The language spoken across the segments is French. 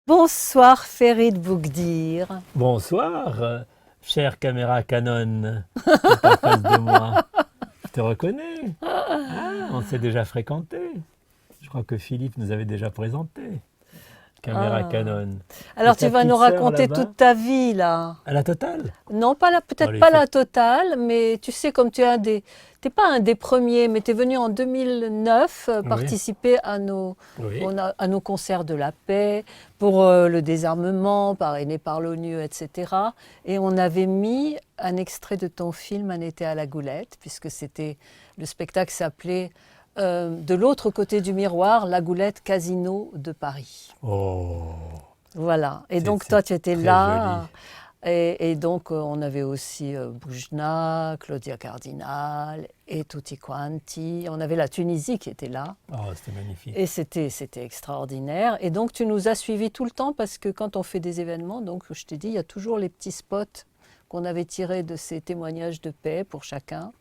Bonsoir Ferid Boukdir. Bonsoir, chère caméra Canon qui est en face de moi. Je te reconnais. Ah, on s'est déjà fréquenté. Je crois que Philippe nous avait déjà présenté. Caméra Canon. Alors Et tu ta vas nous petite sœur, raconter là-bas toute ta vie là. À la totale? Non, pas la, peut-être Allez, pas la totale, mais tu sais comme tu es t'es pas un des premiers, mais tu es venu en 2009 Oui, participer à nos, oui. à nos concerts de la paix pour le désarmement, parrainé par l'ONU, etc. Et on avait mis un extrait de ton film Un été à la Goulette, puisque c'était le spectacle s'appelait De l'autre côté du miroir, la Goulette Casino de Paris. Oh, Voilà. Et donc, c'est toi, tu étais très joli. là. Et donc, on avait aussi Boujna, Claudia Cardinal et Tutti Quanti. On avait la Tunisie qui était là. Oh, c'était magnifique. Et c'était extraordinaire. Et donc, tu nous as suivis tout le temps parce que quand on fait des événements, donc, je t'ai dit, il y a toujours les petits spots qu'on avait tirés de ces témoignages de paix pour chacun.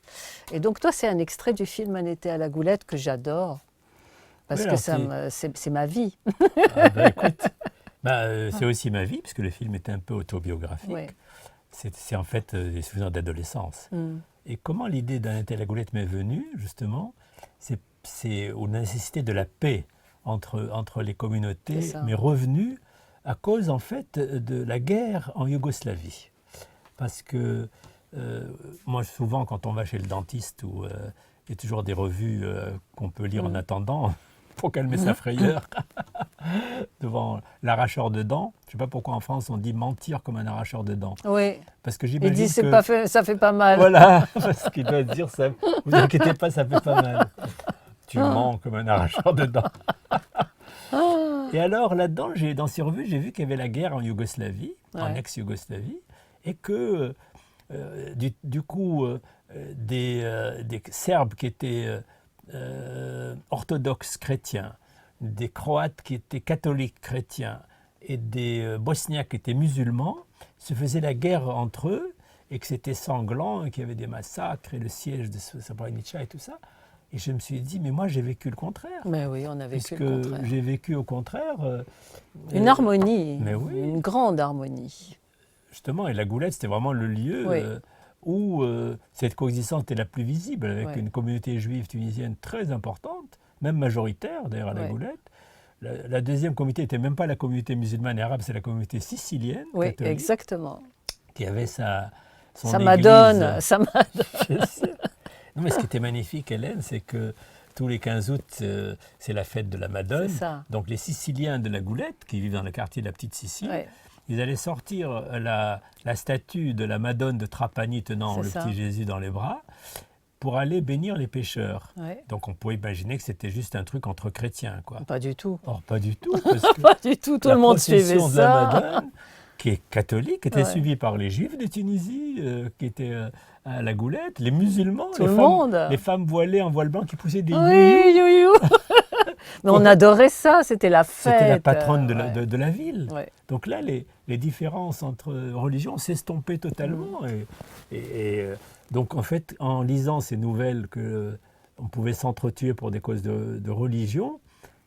Et donc, toi, c'est un extrait du film Un été à la Goulette que j'adore. Oui, Parce que alors c'est ma vie. ah, bah, écoute, c'est aussi ma vie, puisque le film était un peu autobiographique. Ouais. C'est en fait des souvenirs d'adolescence. Mm. Et comment l'idée d'un été à la Goulette m'est venue, justement, c'est aux nécessités de la paix entre les communautés, mais revenue à cause, en fait, de la guerre en Yougoslavie. Parce que moi, souvent, quand on va chez le dentiste, il y a toujours des revues qu'on peut lire en attendant pour calmer sa frayeur devant l'arracheur de dents. Je ne sais pas pourquoi en France on dit mentir comme un arracheur de dents. Oui. Parce que Il j'imagine dit que... ça fait pas mal. Voilà, parce qu'il doit dire ça. Vous inquiétez pas, ça fait pas mal. Tu mens comme un arracheur de dents. Et alors là-dedans, dans ces revues, j'ai vu qu'il y avait la guerre en Yougoslavie, en ex-Yougoslavie, et que du coup, des Serbes qui étaient orthodoxes chrétiens, des Croates qui étaient catholiques chrétiens et des Bosniaques qui étaient musulmans, se faisaient la guerre entre eux et que c'était sanglant et qu'il y avait des massacres et le siège de Srebrenica et tout ça. Et je me suis dit, mais moi j'ai vécu le contraire. Mais oui, on a vécu le contraire. J'ai vécu au contraire... une harmonie, mais oui. une grande harmonie. Justement, et la Goulette, c'était vraiment le lieu où cette coexistence était la plus visible, avec une communauté juive tunisienne très importante, même majoritaire d'ailleurs à la Goulette. La deuxième communauté n'était même pas la communauté musulmane et arabe, c'est la communauté sicilienne, oui, catholique, exactement. qui avait son ça église. Madone. Non, mais ce qui était magnifique, Hélène, c'est que tous les 15 août, c'est la fête de la Madone. Donc les Siciliens de la Goulette, qui vivent dans le quartier de la Petite Sicile, ils allaient sortir la statue de la Madone de Trapani tenant le petit Jésus dans les bras pour aller bénir les pêcheurs. Donc on pouvait imaginer que c'était juste un truc entre chrétiens, quoi. Pas du tout. Or, pas du tout. Parce que pas du tout, tout le monde suivait ça. La procession de la Madone, qui est catholique, était suivie par les Juifs de Tunisie, qui étaient à la Goulette, les musulmans, les femmes voilées en voile blanc qui poussaient des you-you. Mais on adorait ça, c'était la fête. C'était la patronne de la ville. Donc là, les différences entre religions s'estompaient totalement. Donc en fait, en lisant ces nouvelles qu'on pouvait s'entretuer pour des causes de religion,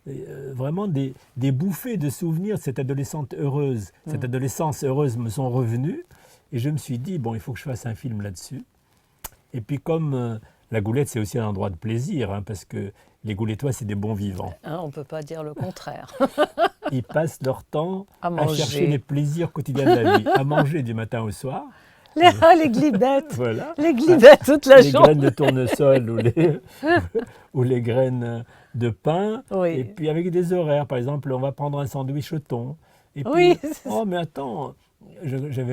vraiment des bouffées de souvenirs de cette adolescente heureuse, cette adolescence heureuse me sont revenues. Et je me suis dit, bon, il faut que je fasse un film là-dessus. Et puis comme la Goulette, c'est aussi un endroit de plaisir, parce que les Goulettois, c'est des bons vivants. On ne peut pas dire le contraire. Ils passent leur temps à chercher les plaisirs quotidiens de la vie, à manger du matin au soir. Les glibettes, voilà. Les glibettes toute la journée. Les graines de tournesol ou les graines de pain. Et puis avec des horaires. Par exemple, on va prendre un sandwich au thon. Et puis, oh mais attends,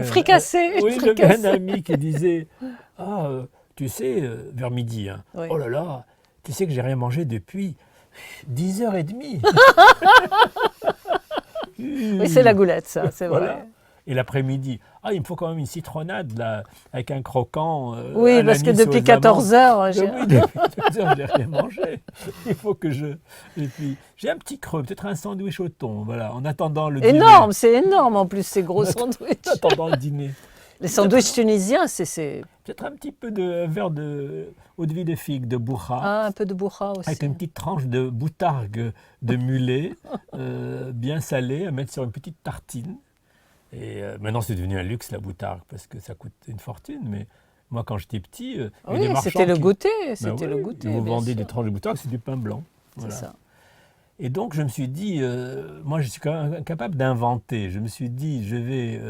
fricassé. J'avais un ami qui disait, tu sais, vers midi, oh là là, tu sais que j'ai rien mangé depuis 10h30. Oui, c'est la Goulette, ça, c'est vrai. Et l'après-midi, il me faut quand même une citronnade là, avec un croquant. Oui, parce que depuis 14h, depuis 14h, j'ai rien mangé. Il faut que je. Et puis, j'ai un petit creux, peut-être un sandwich au thon, voilà, en attendant le dîner. Énorme, c'est énorme en plus, ces gros sandwichs. En attendant le dîner. Les sandwichs tunisiens, c'est... Peut-être un petit peu de verre de eau-de-vie de figue, de bourra. Ah, un peu de bourra aussi. Avec une petite tranche de boutargue de mulet, bien salée, à mettre sur une petite tartine. Et maintenant, c'est devenu un luxe, la boutargue, parce que ça coûte une fortune. Mais moi, quand j'étais petit, oui, c'était le goûter. C'était le goûter. Vous vendez des tranches de boutargue, c'est du pain blanc. Voilà. C'est ça. Et donc, je me suis dit, moi, je suis quand même incapable d'inventer. Je me suis dit, je vais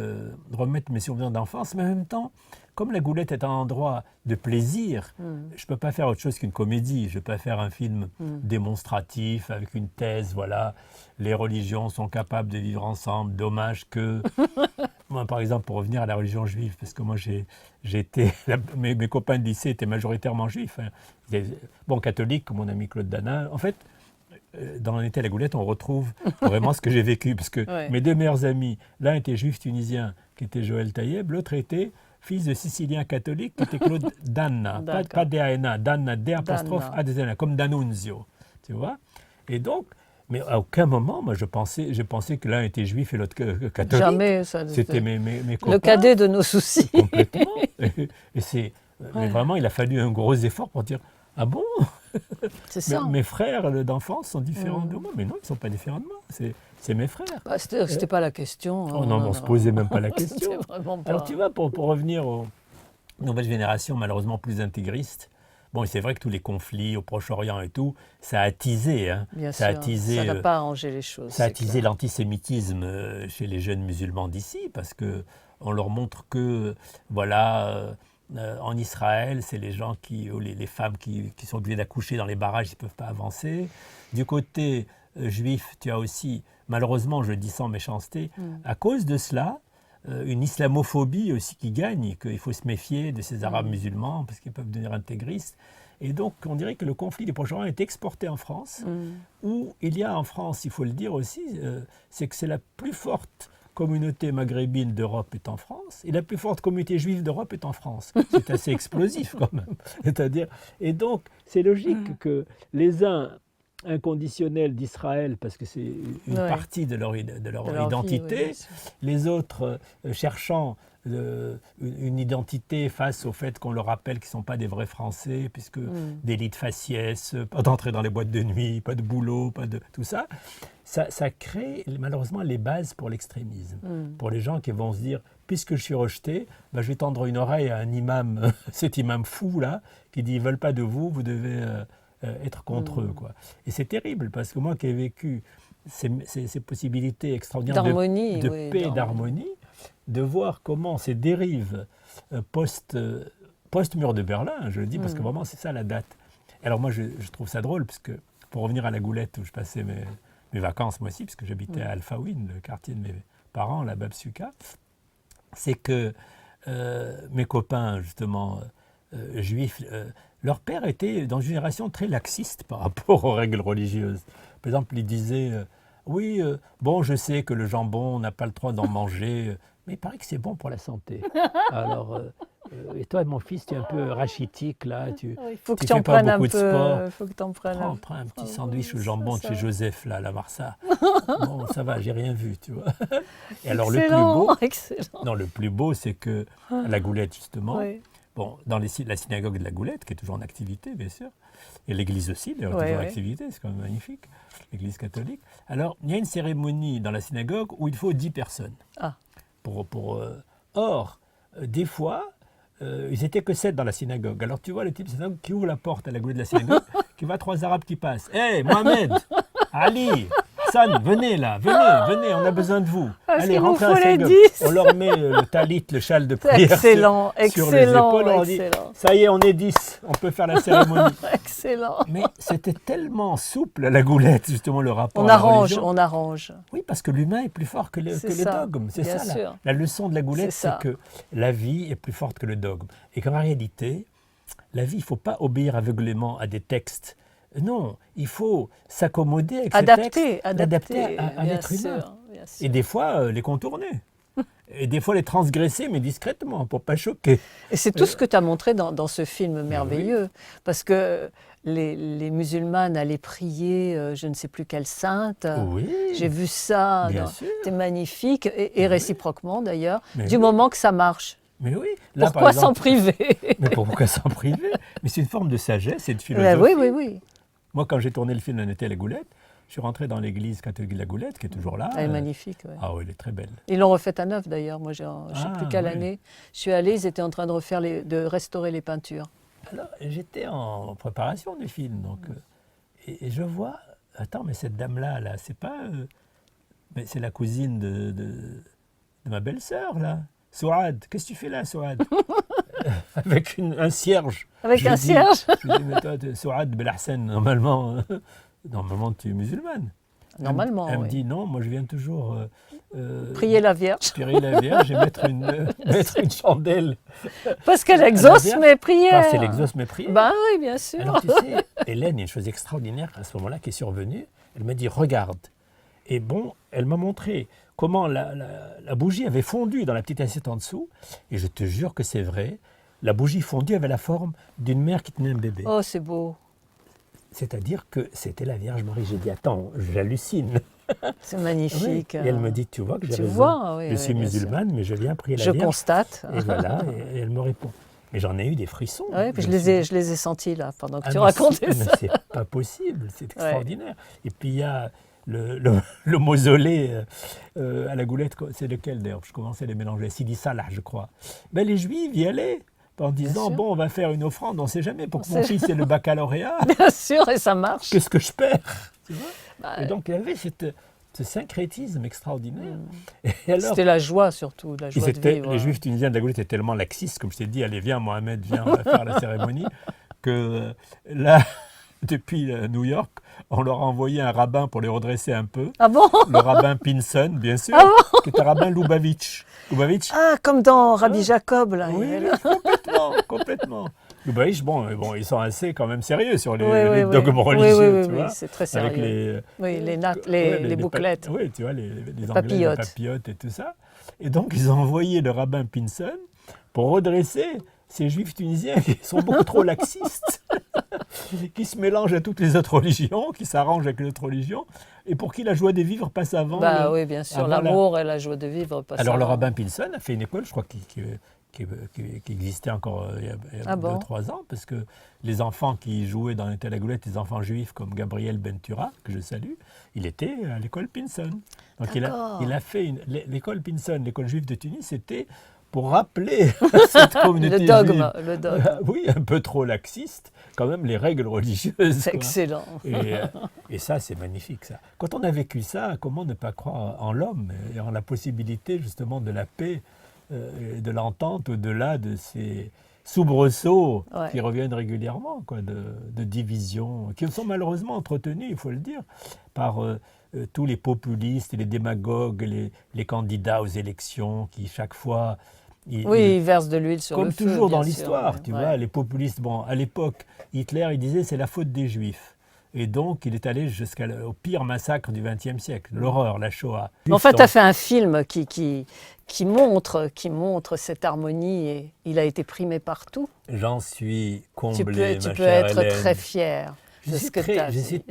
remettre mes souvenirs d'enfance, mais en même temps, comme la Goulette est un endroit de plaisir, je ne peux pas faire autre chose qu'une comédie. Je ne peux pas faire un film démonstratif avec une thèse, voilà, les religions sont capables de vivre ensemble, dommage que... Moi, par exemple, pour revenir à la religion juive, parce que moi, mes copains de lycée étaient majoritairement juifs. Hein. Bon, catholiques, comme mon ami Claude Danin. En fait, dans l'été à la Goulette, on retrouve vraiment ce que j'ai vécu, parce que mes deux meilleurs amis, l'un était juif tunisien, qui était Joël Taïeb, l'autre était fils de Sicilien catholique, qui était Claude Danna, pas D-A-N-A, Danna, D-A-N-A, comme D'Annunzio, tu vois. Et donc, mais à aucun moment, moi, j'ai pensé que l'un était juif et l'autre catholique. Jamais, c'était mes copains. Le cadet de nos soucis. Complètement. Mais vraiment, il a fallu un gros effort pour dire, ah bon? C'est ça. Mes frères d'enfance sont différents de moi. Mais non, ils ne sont pas différents de moi. C'est mes frères. Bah, c'était pas la question. Oh non, on ne se posait même pas la question. Vraiment pas. Alors tu vois, pour revenir aux nouvelles générations malheureusement plus intégristes, bon, c'est vrai que tous les conflits au Proche-Orient et tout, ça a attisé. Hein, Bien ça sûr, ça n'a pas arrangé les choses. Ça a attisé l'antisémitisme chez les jeunes musulmans d'ici, parce qu'on leur montre que, voilà... en Israël, c'est les gens les femmes qui sont obligées d'accoucher dans les barrages, ils ne peuvent pas avancer. Du côté juif, tu as aussi, malheureusement, je le dis sans méchanceté, à cause de cela, une islamophobie aussi qui gagne, qu'il faut se méfier de ces Arabes musulmans parce qu'ils peuvent devenir intégristes. Et donc, on dirait que le conflit du Proche-Orient est exporté en France, où il y a en France, il faut le dire aussi, c'est que c'est la plus forte communauté maghrébine d'Europe est en France et la plus forte communauté juive d'Europe est en France. C'est assez explosif quand même. C'est-à-dire, et donc, c'est logique que les uns inconditionnels d'Israël, parce que c'est une partie de leur identité, vie, les autres cherchant une identité face au fait qu'on leur rappelle qu'ils ne sont pas des vrais Français, puisque délit de faciès, pas d'entrer dans les boîtes de nuit, pas de boulot, pas de tout ça. Ça crée malheureusement les bases pour l'extrémisme. Pour les gens qui vont se dire, puisque je suis rejeté, je vais tendre une oreille à un imam, cet imam fou là, qui dit, ils ne veulent pas de vous, vous devez être contre eux. Quoi. Et c'est terrible, parce que moi qui ai vécu ces possibilités extraordinaires de paix et d'harmonie, de voir comment ces dérives post-mur de Berlin, je le dis parce que vraiment c'est ça la date. Alors moi je trouve ça drôle, parce que pour revenir à la Goulette où je passais mes vacances moi aussi, parce que j'habitais à Alfaouine, le quartier de mes parents, la Babsuka, c'est que mes copains justement juifs, leur père était dans une génération très laxiste par rapport aux règles religieuses. Par exemple, il disait oui, bon, je sais que le jambon, on n'a pas le droit d'en manger, mais il paraît que c'est bon pour la santé. Alors, et toi, mon fils, tu es un peu rachitique, là, tu faut que tu fais pas beaucoup de sport. Il faut que tu en prennes Prends un petit sandwich au jambon de chez Joseph, là, à la Marsa. Bon, ça va, j'ai rien vu, tu vois. Et alors, le plus beau, c'est que la Goulette, justement, bon, dans la synagogue de la Goulette, qui est toujours en activité, bien sûr, et l'église aussi, d'ailleurs, toujours en activité, c'est quand même magnifique, l'église catholique. Alors, il y a une cérémonie dans la synagogue où il faut 10 personnes. Ah. Or, des fois, ils n'étaient que 7 dans la synagogue. Alors, tu vois le type de synagogue qui ouvre la porte à la Goulette de la synagogue, qui voit 3 Arabes qui passent. « Hé, Mohamed, Ali, Hassan, venez là, venez, on a besoin de vous. Allez, rentrez à la synagogue. » On leur met le talit, le châle de prière sur les épaules. On dit, ça y est, on est 10, on peut faire la cérémonie. Excellent. Mais c'était tellement souple, la Goulette, justement, le rapport à la religion. On arrange. Oui, parce que l'humain est plus fort que le dogme. C'est ça, la leçon de la Goulette, c'est que la vie est plus forte que le dogme. Et qu'en réalité, la vie, il ne faut pas obéir aveuglément à des textes. Non, il faut s'accommoder avec ces textes, adapter à l'être humain. Et des fois, les contourner. Et des fois, les transgresser, mais discrètement, pour ne pas choquer. Et c'est tout ce que tu as montré dans ce film merveilleux. Parce que les musulmanes allaient prier, je ne sais plus quelle sainte. Oui. J'ai vu ça. C'était magnifique. Et réciproquement, d'ailleurs, du moment que ça marche. Mais oui. Là, Pourquoi s'en priver? Mais pourquoi s'en priver? Mais c'est une forme de sagesse et de philosophie. Oui, oui, oui. Moi, quand j'ai tourné le film On était à la Goulette, je suis rentré dans l'église catholique de la Goulette, qui est toujours là. Elle est magnifique. Ouais. Ah oui, elle est très belle. Ils l'ont refaite à neuf d'ailleurs. Moi, je ne sais plus quelle année. Je suis allée, ils étaient en train de restaurer les peintures. Alors, j'étais en préparation du film, donc, et je vois, attends, mais cette dame-là, là, c'est pas... mais c'est la cousine de ma belle-sœur, là. Souad, qu'est-ce que tu fais là, Souad? Avec un cierge. Avec un cierge? Je lui dis, mais toi, Souad Belhassan, normalement tu es musulmane. Normalement, Elle me dit, non, moi je viens toujours... prier la Vierge. Prier la Vierge et mettre une chandelle. Parce qu'elle exauce mes prières. Parce qu'elle exauce mes prières. Ben oui, bien sûr. Alors tu sais, Hélène, il y a une chose extraordinaire à ce moment-là qui est survenue. Elle m'a dit, regarde. Et bon, elle m'a montré comment la bougie avait fondu dans la petite assiette en dessous. Et je te jure que c'est vrai, la bougie fondue avait la forme d'une mère qui tenait un bébé. Oh, c'est beau. C'est-à-dire que c'était la Vierge Marie. J'ai dit, attends, j'hallucine. C'est magnifique. Oui. Et elle me dit, tu vois que j'ai raison. Vois, oui, je suis musulmane, mais je viens prier la Vierge. Je constate. Et voilà, et elle me répond. Mais j'en ai eu des frissons. Oui, puis je les ai sentis là, pendant que tu racontais ça. Mais c'est pas possible, c'est extraordinaire. Et puis il y a le mausolée à la Goulette, c'est lequel d'ailleurs? Je commençais à les mélanger, Sidi Salah, je crois. Ben, les Juifs y allaient. En disant, bon, on va faire une offrande, on ne sait jamais, pour que mon fils ait le baccalauréat. Bien sûr, et ça marche. Qu'est-ce que je perds, tu vois? Et donc, il y avait ce syncrétisme extraordinaire. C'était la joie, surtout, la joie de vivre. Les Juifs tunisiens de la Goulette étaient tellement laxistes, comme je t'ai dit, allez, viens, Mohamed, viens, on va faire la cérémonie, que là, depuis New York, on leur a envoyé un rabbin pour les redresser un peu. Ah bon? Le rabbin Pinson, bien sûr, qui est un rabbin Lubavitch. Ah, comme dans Rabbi Jacob, là. Oui, complètement. Lubavitch, bon, ils sont assez quand même sérieux sur les dogmes religieux, tu vois. Oui, c'est très sérieux. Avec les nattes, les bouclettes. Oui, tu vois, les papillotes. Les papillotes et tout ça. Et donc, ils ont envoyé le rabbin Pinson pour redresser ces juifs tunisiens qui sont beaucoup trop laxistes, qui se mélangent à toutes les autres religions, qui s'arrangent avec les autres religions, et pour qui la joie de vivre passe avant. Oui, bien sûr, l'amour et la joie de vivre passent avant. Alors, le rabbin Pinson a fait une école, je crois, qui existait encore il y a 2-3 ans, parce que les enfants qui jouaient dans l'été à la Goulette, les enfants juifs comme Gabriel Bentura, que je salue, il était à l'école Pinson. Donc il a fait l'école Pinson, l'école juive de Tunis, c'était pour rappeler cette communauté le dogme, juive, le dogme. oui, un peu trop laxiste, quand même les règles religieuses. C'est excellent. Et ça, c'est magnifique, ça. Quand on a vécu ça, comment ne pas croire en l'homme et en la possibilité justement de la paix, de l'entente au-delà de ces soubresauts qui reviennent régulièrement, quoi, de divisions, qui sont malheureusement entretenus, il faut le dire, par tous les populistes et les démagogues, les candidats aux élections qui, chaque fois... ils versent de l'huile sur le feu. Comme toujours dans l'histoire, tu vois, les populistes, à l'époque, Hitler, il disait c'est la faute des Juifs. Et donc, il est allé jusqu'au pire massacre du XXe siècle, l'horreur, la Shoah. En fait, tu as fait un film qui montre cette harmonie et il a été primé partout. J'en suis comblé, tu peux être Hélène. Très fier de ce que tu as fait.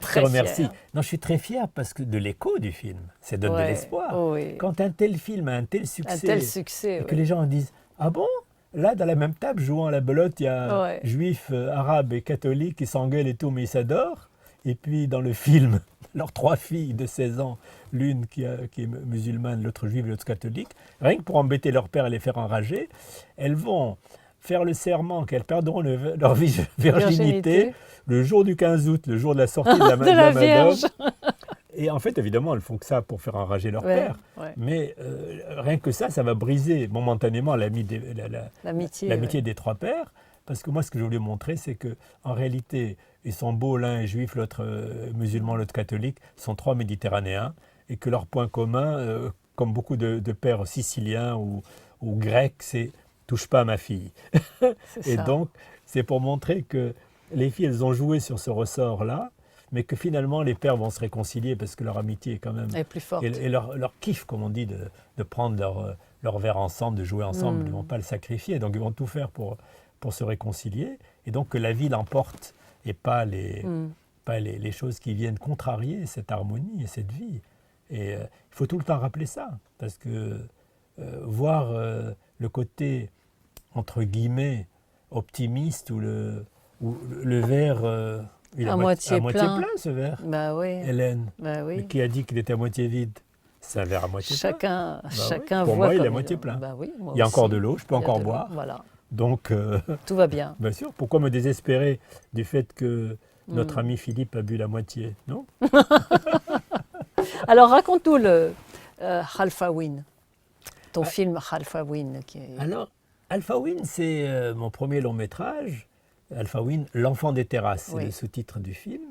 Je te remercie. Non, je suis très fier parce que de l'écho du film, ça donne de l'espoir. Quand un tel film a un tel succès, et que les gens disent « Ah bon ?» Là, dans la même table, jouant à la belote, il y a juifs, arabes et catholiques qui s'engueulent et tout, mais ils s'adorent. Et puis, dans le film, leurs 3 filles de 16 ans, l'une qui est musulmane, l'autre juive et l'autre catholique, rien que pour embêter leur père et les faire enrager, elles vont faire le serment qu'elles perdront leur virginité le jour du 15 août, le jour de la sortie de la Vierge. Et en fait, évidemment, elles font que ça pour faire enrager leur père. Mais rien que ça va briser momentanément l'amitié des 3 pères. Parce que moi, ce que je voulais montrer, c'est qu'en réalité, ils sont beaux, l'un est juif, l'autre musulman, l'autre catholique, sont 3 méditerranéens. Et que leur point commun, comme beaucoup de pères siciliens ou grecs, c'est « touche pas à ma fille ». Et donc, c'est pour montrer que les filles, elles ont joué sur ce ressort-là, mais que finalement les pères vont se réconcilier parce que leur amitié est quand même... est plus forte. Et leur kiff, comme on dit, de prendre leur verre ensemble, de jouer ensemble, ils ne vont pas le sacrifier. Donc ils vont tout faire pour se réconcilier. Et donc que la vie l'emporte et pas les choses qui viennent contrarier cette harmonie et cette vie. Et il faut tout le temps rappeler ça. Parce que voir le côté, entre guillemets, optimiste ou le verre... il est à moitié plein, ce verre, bah oui. Hélène. Bah oui. Mais qui a dit qu'il était à moitié vide? C'est un verre à moitié plein. Chacun Pour voit moi, il comme est à moitié plein. Bah oui, moi il y a aussi. encore de l'eau, je peux encore boire. Voilà. Donc, tout va bien. Bien sûr, pourquoi me désespérer du fait que notre ami Philippe a bu la moitié, non? Alors raconte-nous le Khalfawin, ton film Khalfawin. Alors, Khalfawin, c'est mon premier long métrage. Khalfawin, L'enfant des terrasses, c'est le sous-titre du film.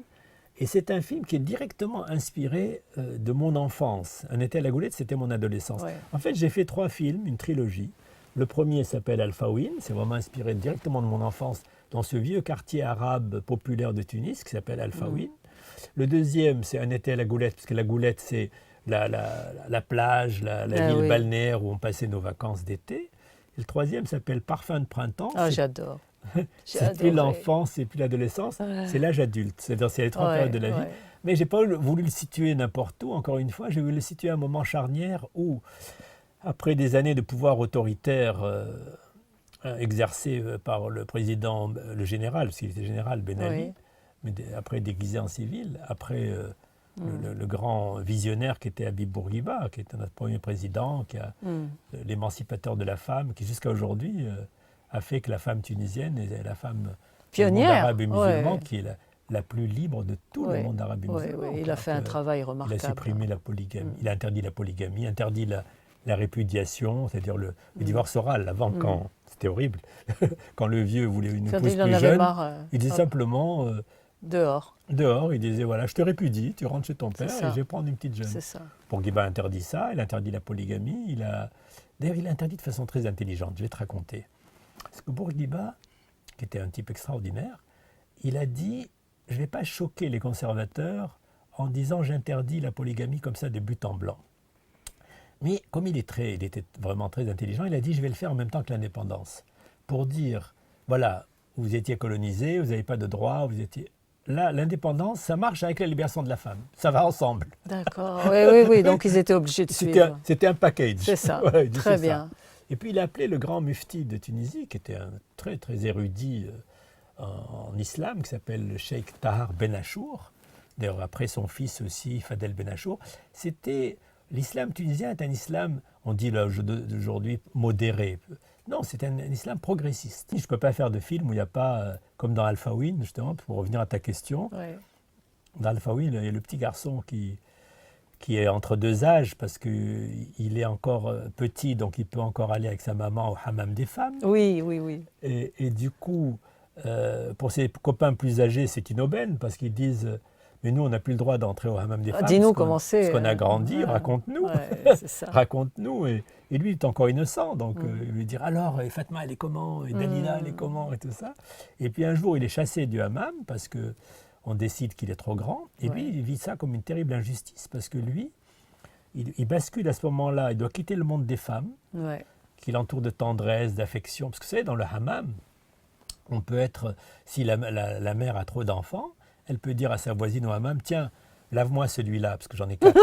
Et c'est un film qui est directement inspiré de mon enfance. Un été à la Goulette, c'était mon adolescence. Ouais. En fait, j'ai fait 3 films, une trilogie. Le premier s'appelle Khalfawin, c'est vraiment inspiré directement de mon enfance dans ce vieux quartier arabe populaire de Tunis qui s'appelle Khalfawin. Le deuxième, c'est Un été à la Goulette, parce que la Goulette, c'est la plage, la ville balnéaire où on passait nos vacances d'été. Et le troisième s'appelle Parfum de printemps. Ah, j'adore. C'est plus l'enfance, c'est plus l'adolescence, c'est l'âge adulte. C'est-à-dire c'est les 3 périodes de la vie. Mais je n'ai pas voulu le situer n'importe où, encore une fois. J'ai voulu le situer à un moment charnière où, après des années de pouvoir autoritaire exercé par le président, le général, parce qu'il était général Ben Ali, mais après déguisé en civil, après le grand visionnaire qui était Habib Bourguiba, qui était notre premier président, qui a l'émancipateur de la femme, qui jusqu'à aujourd'hui a fait que la femme tunisienne est la femme pionnière du monde arabe et musulman, qui est la plus libre de tout le monde arabe et musulman. Il a fait un travail remarquable. Il a supprimé la polygamie, il a interdit la polygamie, interdit la répudiation, c'est-à-dire le divorce oral. Avant, quand c'était horrible, quand le vieux voulait une épouse plus jeune, il disait simplement... dehors. Dehors, il disait, voilà, je te répudie, tu rentres chez ton père et je vais prendre une petite jeune. C'est ça. Bourguiba interdit ça, il interdit la polygamie, d'ailleurs, il a interdit de façon très intelligente, je vais te raconter. Parce que Bourguiba, qui était un type extraordinaire, il a dit, je ne vais pas choquer les conservateurs en disant j'interdis la polygamie comme ça de but en blanc. Mais comme il était vraiment très intelligent, il a dit je vais le faire en même temps que l'indépendance. Pour dire, voilà, vous étiez colonisé, vous n'avez pas de droits, vous étiez... Là, l'indépendance, ça marche avec la libération de la femme. Ça va ensemble. D'accord, oui, donc ils étaient obligés de suivre. C'était un package. C'est ça, ouais, très bien. Ça. Et puis il a appelé le grand mufti de Tunisie, qui était un très très érudit en islam, qui s'appelle le cheikh Tahar Ben Achour. D'ailleurs, après son fils aussi, Fadel Ben Achour. L'islam tunisien est un islam, on dit là aujourd'hui, modéré. Non, c'est un islam progressiste. Je ne peux pas faire de film où il n'y a pas, comme dans Khalfawin, justement, pour revenir à ta question. Ouais. Dans Khalfawin, il y a le petit garçon qui est entre 2 âges, parce qu'il est encore petit, donc il peut encore aller avec sa maman au hammam des femmes. Oui. Et du coup, pour ses copains plus âgés, c'est une aubaine, parce qu'ils disent... Mais nous, on n'a plus le droit d'entrer au hammam des femmes. Dis-nous comment c'est. Parce qu'on a grandi, raconte-nous. Ouais, c'est ça. Raconte-nous. Et lui, il est encore innocent. Donc, il lui dit alors, et Fatma, elle est comment? Et Dalila, elle est comment? Et tout ça. Et puis un jour, il est chassé du hammam parce qu'on décide qu'il est trop grand. Et lui, il vit ça comme une terrible injustice parce que lui, il bascule à ce moment-là. Il doit quitter le monde des femmes, qui l'entoure de tendresse, d'affection. Parce que vous savez, dans le hammam, on peut être, si la mère a trop d'enfants, elle peut dire à sa voisine au hammam, tiens, lave-moi celui-là, parce que j'en ai 4.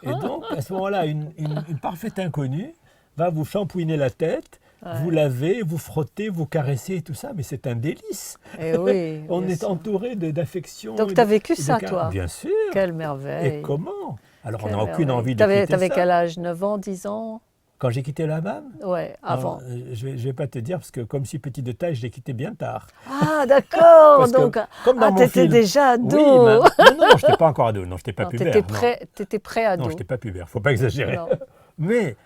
Et donc, à ce moment-là, une parfaite inconnue va vous shampouiner la tête, vous laver, vous frotter, vous caresser et tout ça, mais c'est un délice. Et oui, on est entouré d'affection. Donc, tu as vécu ça, toi? Bien sûr. Quelle merveille. Et comment? Alors, on n'a aucune envie de quitter ça. T'avais quel âge? 9 ans, 10 ans? Quand j'ai quitté le hammam? Oui, avant. Je ne vais pas te dire, parce que comme je suis petit de taille, je l'ai quitté bien tard. Ah, d'accord. Donc, tu étais déjà ado. Oui, non, je n'étais pas encore ado. Non, je n'étais pas pubère. Tu étais pré-ado. Non, je n'étais pas pubère. Il ne faut pas exagérer. Mais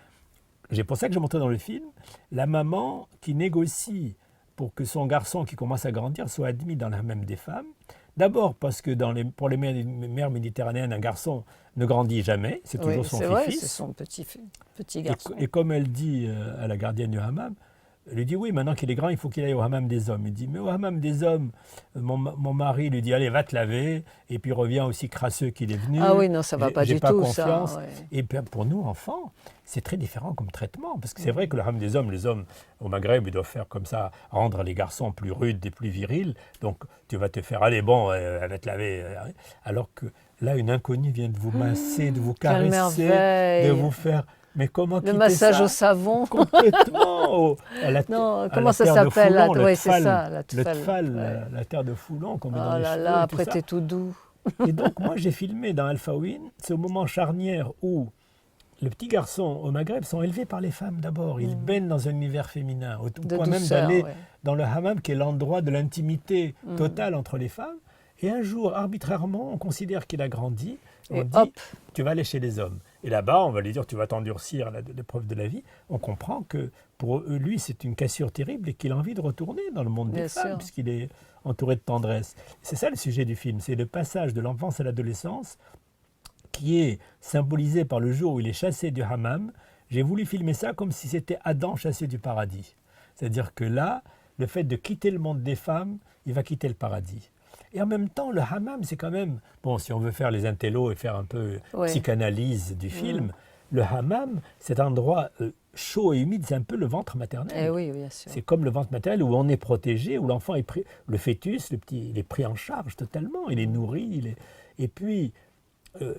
c'est pour ça que je montrais dans le film la maman qui négocie pour que son garçon qui commence à grandir soit admis dans le hammam des femmes. D'abord parce que pour les mères méditerranéennes, un garçon ne grandit jamais, c'est toujours son fils. C'est son petit garçon. Et comme elle dit à la gardienne du hammam, elle lui dit oui, maintenant qu'il est grand, il faut qu'il aille au hammam des hommes. Il dit mais au hammam des hommes, mon mari lui dit allez, va te laver, et puis reviens aussi crasseux qu'il est venu. Ah oui, non, ça va pas du tout, confiance. Ça. Ouais. Et bien, pour nous, enfants, c'est très différent comme traitement, parce que c'est vrai que le hammam des hommes, les hommes au Maghreb, ils doivent faire comme ça, rendre les garçons plus rudes et plus virils, donc tu vas te faire, allez bon, elle va te laver, alors que là, une inconnue vient de vous masser, de vous caresser, de vous faire... Mais comment Le massage au savon. Complètement. Non, comment ça s'appelle? Oui, c'est ça, la le tfal. tfal, la terre de Foulon qu'on met dans Oh les là cheveux. là, et après tout t'es ça. tout doux. Et donc, moi, j'ai filmé dans Alpha Win, c'est au moment charnière où les petits garçons au Maghreb sont élevés par les femmes d'abord. Ils baignent dans un univers féminin, au point même d'aller dans le hammam, qui est l'endroit de l'intimité totale entre les femmes. Et un jour, arbitrairement, on considère qu'il a grandi. Et on dit, hop. tu vas aller chez les hommes. Et là-bas, on va lui dire, tu vas t'endurcir à l'épreuve de la vie. On comprend que pour lui, c'est une cassure terrible et qu'il a envie de retourner dans le monde des femmes, puisqu'il est entouré de tendresse. C'est ça le sujet du film, c'est le passage de l'enfance à l'adolescence, qui est symbolisé par le jour où il est chassé du hammam. J'ai voulu filmer ça comme si c'était Adam chassé du paradis. C'est-à-dire que là, le fait de quitter le monde des femmes, il va quitter le paradis. Et en même temps, le hammam, c'est quand même... Bon, si on veut faire les intellos et faire un peu psychanalyse du film, le hammam, c'est un endroit chaud et humide, c'est un peu le ventre maternel. Eh oui, bien sûr. C'est comme le ventre maternel où on est protégé, où l'enfant est pris... Le fœtus, le petit, il est pris en charge totalement, il est nourri. Et puis,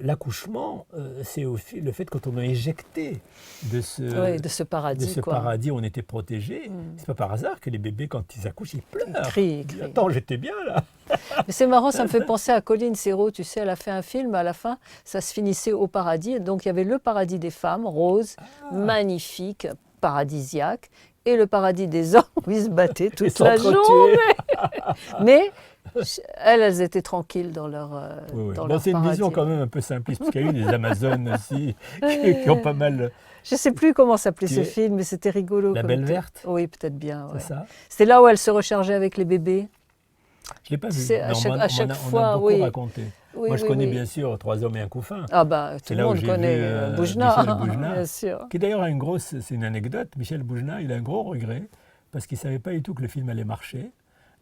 l'accouchement, c'est aussi le fait quand on est éjecté de ce paradis où on était protégé. C'est pas par hasard que les bébés, quand ils accouchent, ils pleurent. Ils crient. Attends, j'étais bien là. Mais c'est marrant, ça me fait penser à Colline Serrault. Tu sais, elle a fait un film, à la fin, ça se finissait au paradis. Donc il y avait le paradis des femmes, rose, magnifique, paradisiaque, et le paradis des hommes où ils se battaient toute la journée. Mais elles étaient tranquilles dans leur dans leur c'est une paradis. vision quand même un peu simpliste, parce qu'il y a eu des Amazones aussi qui ont pas mal... Je ne sais plus comment s'appelait ce film, mais c'était rigolo. La Belle Verte. Oui, peut-être bien. C'est ça. C'était là où elle se rechargeait avec les bébés. Je ne l'ai pas vu. À chaque fois, on a beaucoup raconté. Oui, moi, je connais bien sûr 3 hommes et un couffin. Ah bah, tout le monde connaît Boujna, Michel Boujna, bien sûr. Qui d'ailleurs a une grosse... C'est une anecdote. Michel Boujna, il a un gros regret, parce qu'il ne savait pas du tout que le film allait marcher.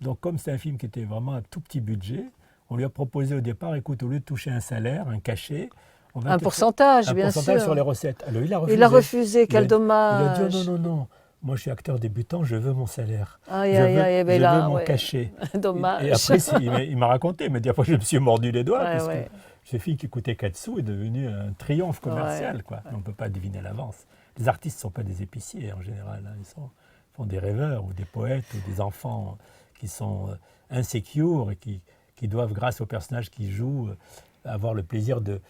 Donc, comme c'est un film qui était vraiment un tout petit budget, on lui a proposé au départ, écoute, au lieu de toucher un salaire, un cachet, on va un pourcentage, un bien pourcentage sûr. sur les recettes. Alors, il a refusé, quel dommage. Il a dit non, moi je suis acteur débutant, je veux mon salaire. Je veux mon cachet. Dommage. Et après, il m'a raconté, mais après je me suis mordu les doigts, parce que ce film qui coûtait 4 sous est devenu un triomphe commercial. On ne peut pas deviner à l'avance. Les artistes ne sont pas des épiciers en général, hein. Ils font des rêveurs ou des poètes ou des enfants qui sont insécures et qui doivent, grâce aux personnages qu'ils jouent, avoir le plaisir de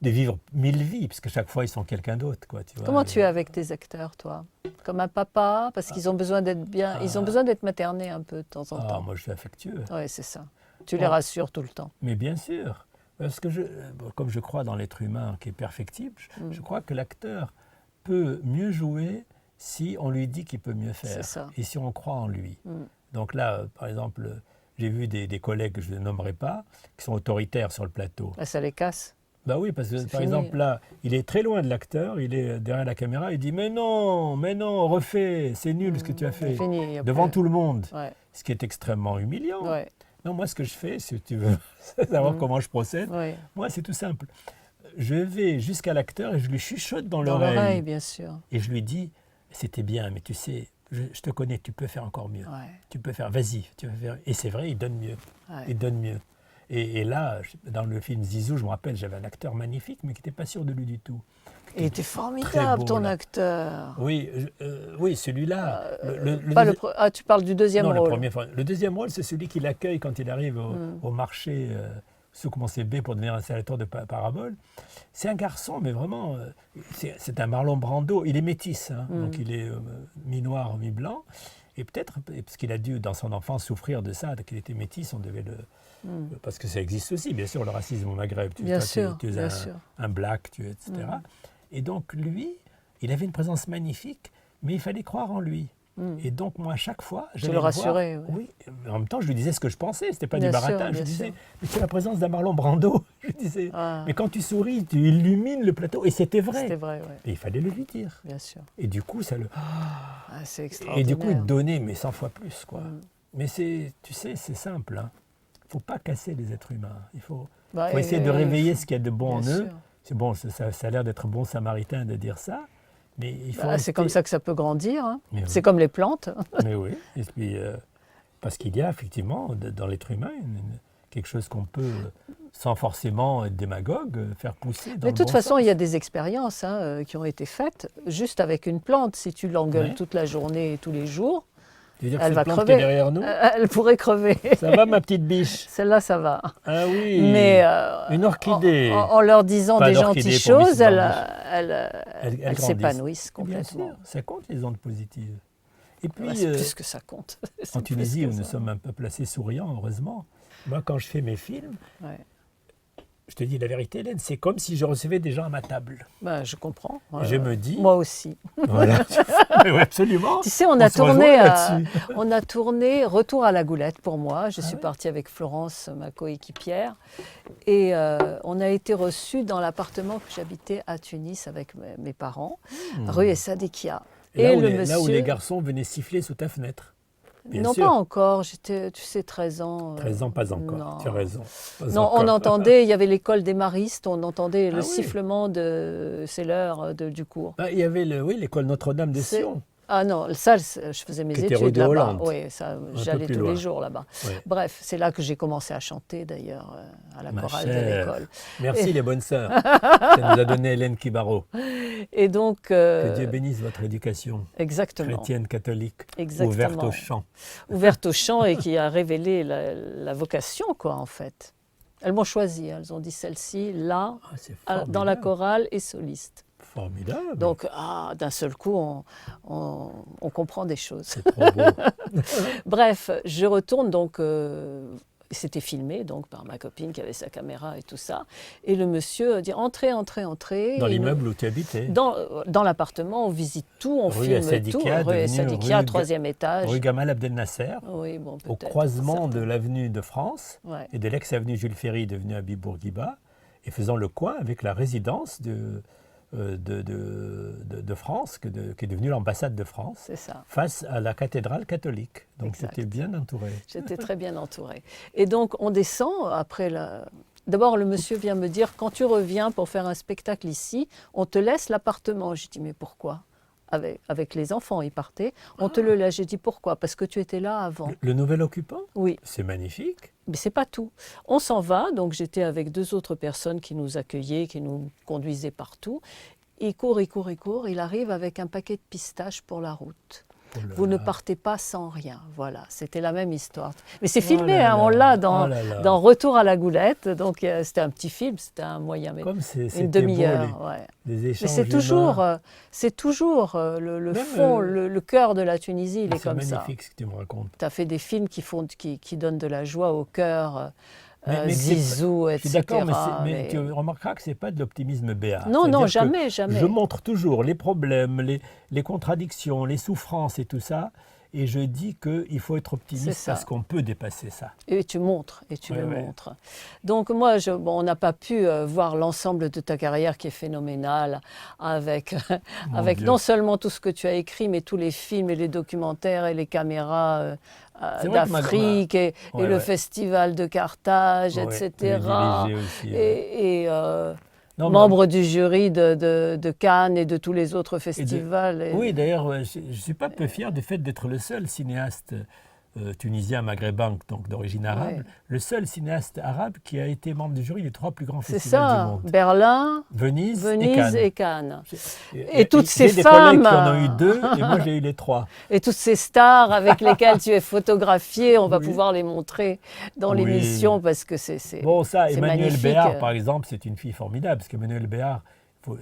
vivre 1000 vies, puisque chaque fois ils sont quelqu'un d'autre. Comment tu es avec tes acteurs, toi? Comme un papa, parce qu'ils ont besoin d'être bien, ils ont besoin d'être maternés un peu de temps en temps. Moi je suis affectueux. Oui, c'est ça. Tu les rassures tout le temps. Mais bien sûr, parce que comme je crois dans l'être humain qui est perfectible, je crois que l'acteur peut mieux jouer si on lui dit qu'il peut mieux faire, et si on croit en lui. Donc là, par exemple, j'ai vu des collègues que je ne nommerai pas, qui sont autoritaires sur le plateau. Ça les casse. Bah oui, parce que par exemple là, il est très loin de l'acteur, il est derrière la caméra, il dit mais non, refais, c'est nul ce que tu as fait, devant tout le monde, ce qui est extrêmement humiliant. Non, moi ce que je fais, si tu veux savoir comment je procède, moi c'est tout simple. Je vais jusqu'à l'acteur et je lui chuchote dans l'oreille, bien sûr. Et je lui dis, c'était bien, mais tu sais, je te connais, tu peux faire encore mieux. Tu peux faire, vas-y, tu peux faire. Et c'est vrai, il donne mieux. Il donne mieux. Et là, dans le film Zizou, je me rappelle, j'avais un acteur magnifique, mais qui n'était pas sûr de lui du tout. Il était formidable, ton acteur. Oui, celui-là. Tu parles du deuxième rôle. Le deuxième rôle, c'est celui qui l'accueille quand il arrive au marché Souk-Monsé B pour devenir installateur de parabole. C'est un garçon, mais vraiment, c'est un Marlon Brando. Il est métis, hein, donc il est mi-noir, mi-blanc. Et peut-être, parce qu'il a dû, dans son enfance, souffrir de ça, qu'il était métis, on devait le... Parce que ça existe aussi, bien sûr, le racisme au Maghreb. Tu es un black, etc. Et donc, lui, il avait une présence magnifique, mais il fallait croire en lui. Et donc, moi, à chaque fois, je le rassurais. Oui, en même temps, je lui disais ce que je pensais, c'était pas du baratin. Je disais, mais c'est la présence d'un Marlon Brando. Je disais, mais quand tu souris, tu illumines le plateau. Et c'était vrai. C'était vrai, Et il fallait le lui dire. Bien sûr. Et du coup, ça le... c'est extraordinaire. Et du coup, il donnait, mais 100 fois plus, quoi. Mais tu sais, c'est simple, hein. Il ne faut pas casser les êtres humains. Il faut essayer de réveiller ce qu'il y a de bon en eux. C'est bon, ça a l'air d'être bon samaritain de dire ça, mais il faut c'est comme ça que ça peut grandir. Hein. C'est oui. comme les plantes. Mais oui, et puis, parce qu'il y a effectivement dans l'être humain quelque chose qu'on peut sans forcément être démagogue, faire pousser dans Mais le de toute bon façon, sens. il y a des expériences qui ont été faites juste avec une plante. Si tu l'engueules Ouais. toute la journée et tous les jours, Tu veux dire que elle cette va plante qui est crever. derrière nous, Elle pourrait crever. ça va ma petite biche? Celle-là, ça va. Ah oui, Mais une orchidée. en leur disant Pas des d'orchidée gentilles pour Mrs. choses, Elle elles s'épanouissent Bien complètement. sûr, ça compte les ondes positives. Et puis, Ouais, c'est plus que ça compte. C'est en plus Tunisie, que où nous ça. sommes un peuple assez souriant, heureusement. Moi, quand je fais mes films, Ouais. je te dis la vérité, Hélène, c'est comme si je recevais des gens à ma table. Ben, je comprends. Je me dis... Moi aussi. Voilà. Oui, absolument. Tu sais, on a se rejoint là-dessus. tourné Retour à la Goulette pour moi. Je suis oui. partie avec Florence, ma coéquipière. Et on a été reçus dans l'appartement que j'habitais à Tunis avec mes parents, rue Essadekia. Et le là où les garçons venaient siffler sous ta fenêtre. Bien non, sûr. pas encore. J'étais, tu sais, 13 ans. 13 ans, pas encore. Non. Tu as raison. Pas Non, encore. on entendait, il y avait l'école des maristes, on entendait le oui. sifflement de... C'est l'heure du cours. Il y avait l'école Notre-Dame de C'est- Sion. Ah non, ça, je faisais mes Qui était rue études de là-bas. Hollande. Oui, ça, peu j'allais plus tous loin. les jours là-bas. Ouais. Bref, c'est là que j'ai commencé à chanter d'ailleurs, à la Ma chorale de chère. l'école. Merci les bonnes sœurs. Ça nous a donné Hélène Kibaro. Et donc... Que Dieu bénisse votre éducation Exactement. chrétienne, catholique, Exactement. ouverte au chant. Ouverte au chant et qui a révélé la vocation, quoi, en fait. Elles m'ont choisi, elles ont dit celle-ci, là, Ah, c'est dans la formidable. chorale et soliste. Formidable. Donc, d'un seul coup, on comprend des choses. C'est trop beau. Bref, je retourne donc. C'était filmé donc par ma copine qui avait sa caméra et tout ça. Et le monsieur dit entrez, entrez, entrez. Dans Et l'immeuble où tu habitais, dans l'appartement, on visite tout, on Rue filme Essadikia, tout. Rue devenue Essadikia, rue 3e étage. rue Gamal Abdel Nasser, Oui, bon, au peut-être. croisement de Certains. l'avenue de France Ouais. et de l'ex-avenue Jules Ferry devenue Habib Bourguiba, et faisant le coin avec la résidence de France, qui est devenue l'ambassade de France, C'est ça. face à la cathédrale catholique. Donc Exact. c'était bien entouré. J'étais très bien entourée. Et donc, on descend après la... D'abord, le monsieur vient me dire, quand tu reviens pour faire un spectacle ici, on te laisse l'appartement. J'ai dit, mais pourquoi ? Avec les enfants, ils partaient. On te le laisse. J'ai dit, pourquoi ? Parce que tu étais là avant. Le nouvel occupant, Oui, c'est magnifique. mais c'est pas tout. On s'en va, donc j'étais avec 2 autres personnes qui nous accueillaient, qui nous conduisaient partout. Il court, il court, il court. Il arrive avec un paquet de pistaches pour la route. Oh là Vous ne là. partez pas sans rien. Voilà, c'était la même histoire. Mais c'est Oh filmé, là hein, on là. l'a Oh là là. dans Retour à la Goulette. Donc c'était un petit film, c'était un moyen, mais Comme c'était une beau, demi-heure. Ouais. les Mais échanges c'est toujours, humains. le Même, fond, le cœur de la Tunisie, il est C'est comme ça. magnifique ce que tu me racontes. Tu as fait des films qui donnent de la joie au cœur, Mais Zizou, Je etc. suis d'accord, mais mais- tu remarqueras que ce n'est pas de l'optimisme béat. Non, non, C'est-à-dire que jamais, jamais. Je montre toujours les problèmes, les contradictions, les souffrances et tout ça, et je dis qu'il faut être C'est optimiste ça. parce qu'on peut dépasser ça. Et tu montres, et tu Ouais, le ouais. montres. Donc moi, on n'a pas pu voir l'ensemble de ta carrière qui est phénoménale, avec Mon Dieu. non seulement tout ce que tu as écrit, mais tous les films et les documentaires et les caméras C'est vrai que ma d'Afrique et Ouais, le ouais. festival de Carthage, Ouais, etc. j'ai dirigé aussi, ouais. Et Non, mais- membre du jury de Cannes et de tous les autres festivals. et- Oui, d'ailleurs, je ne suis pas peu fier du fait d'être le seul cinéaste tunisien maghrébin, donc d'origine arabe, Ouais. le seul cinéaste arabe qui a été membre du jury des 3 plus grands C'est festivals du ça, monde. Berlin, Venise, Venise et et Cannes. Cannes. Et toutes ces J'ai des collègues femmes, qui en ont eu 2 et moi j'ai eu les 3. Et toutes ces stars avec lesquelles tu es photographié, on va Oui. pouvoir les montrer dans Oui. l'émission parce que c'est Bon, ça, c'est Emmanuel magnifique. Béard, par exemple, c'est une fille formidable, parce qu'Emmanuel Béard,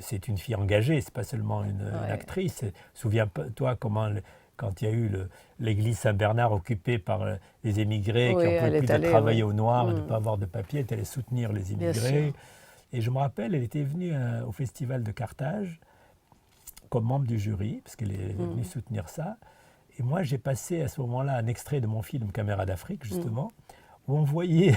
c'est une fille engagée, c'est pas seulement une Ouais. actrice. Souviens-toi comment, quand il y a eu l'église Saint-Bernard occupée par les émigrés Oui, qui n'en elle pouvaient est plus de allée, travailler oui. au noir et de ne Mm. pas avoir de papier, elle est allée soutenir les Bien émigrés. sûr. Et je me rappelle, elle était venue au festival de Carthage comme membre du jury, parce qu'elle est venue soutenir ça. Et moi, j'ai passé à ce moment-là un extrait de mon film Caméra d'Afrique, justement, où on voyait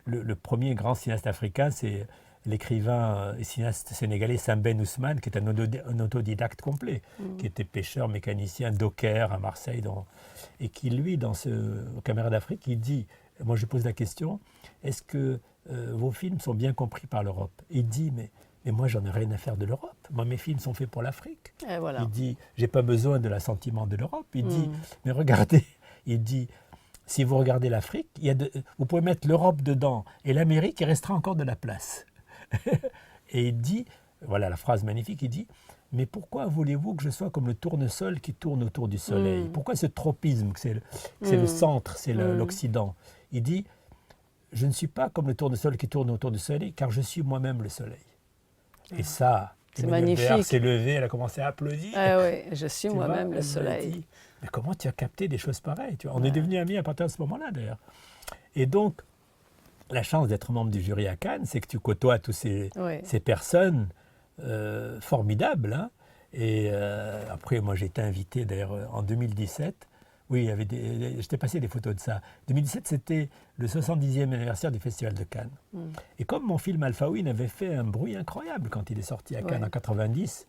le premier grand cinéaste africain, c'est l'écrivain et cinéaste sénégalais Sambène Ousmane, qui est un autodidacte complet, qui était pêcheur, mécanicien, docker à Marseille, et qui, lui, dans ce Caméra d'Afrique, il dit, moi je pose la question, est-ce que vos films sont bien compris par l'Europe ? Il dit, mais moi j'en ai rien à faire de l'Europe, moi mes films sont faits pour l'Afrique. Et voilà. Il dit, j'ai pas besoin de l'assentiment de l'Europe. Il dit, mais regardez, il dit, si vous regardez l'Afrique, vous pouvez mettre l'Europe dedans et l'Amérique, il restera encore de la place. Et il dit, voilà la phrase magnifique, il dit, mais pourquoi voulez-vous que je sois comme le tournesol qui tourne autour du soleil? Pourquoi ce tropisme, que c'est le centre, c'est l'Occident? Il dit, je ne suis pas comme le tournesol qui tourne autour du soleil, car je suis moi-même le soleil. Et ça, Emmanuel Béard s'est levée, elle a commencé à applaudir. Ah oui, je suis moi-même le soleil. Dit, mais comment tu as capté des choses pareilles, tu vois? On est devenus amis à partir de ce moment-là, d'ailleurs. Et donc, la chance d'être membre du jury à Cannes, c'est que tu côtoies toutes ces personnes formidables. Hein. Et après, moi, j'ai été invité, d'ailleurs, en 2017. Oui, j'étais passé des photos de ça. 2017, c'était le 70e anniversaire du Festival de Cannes. Et comme mon film Alphaouine avait fait un bruit incroyable quand il est sorti à Cannes en 90,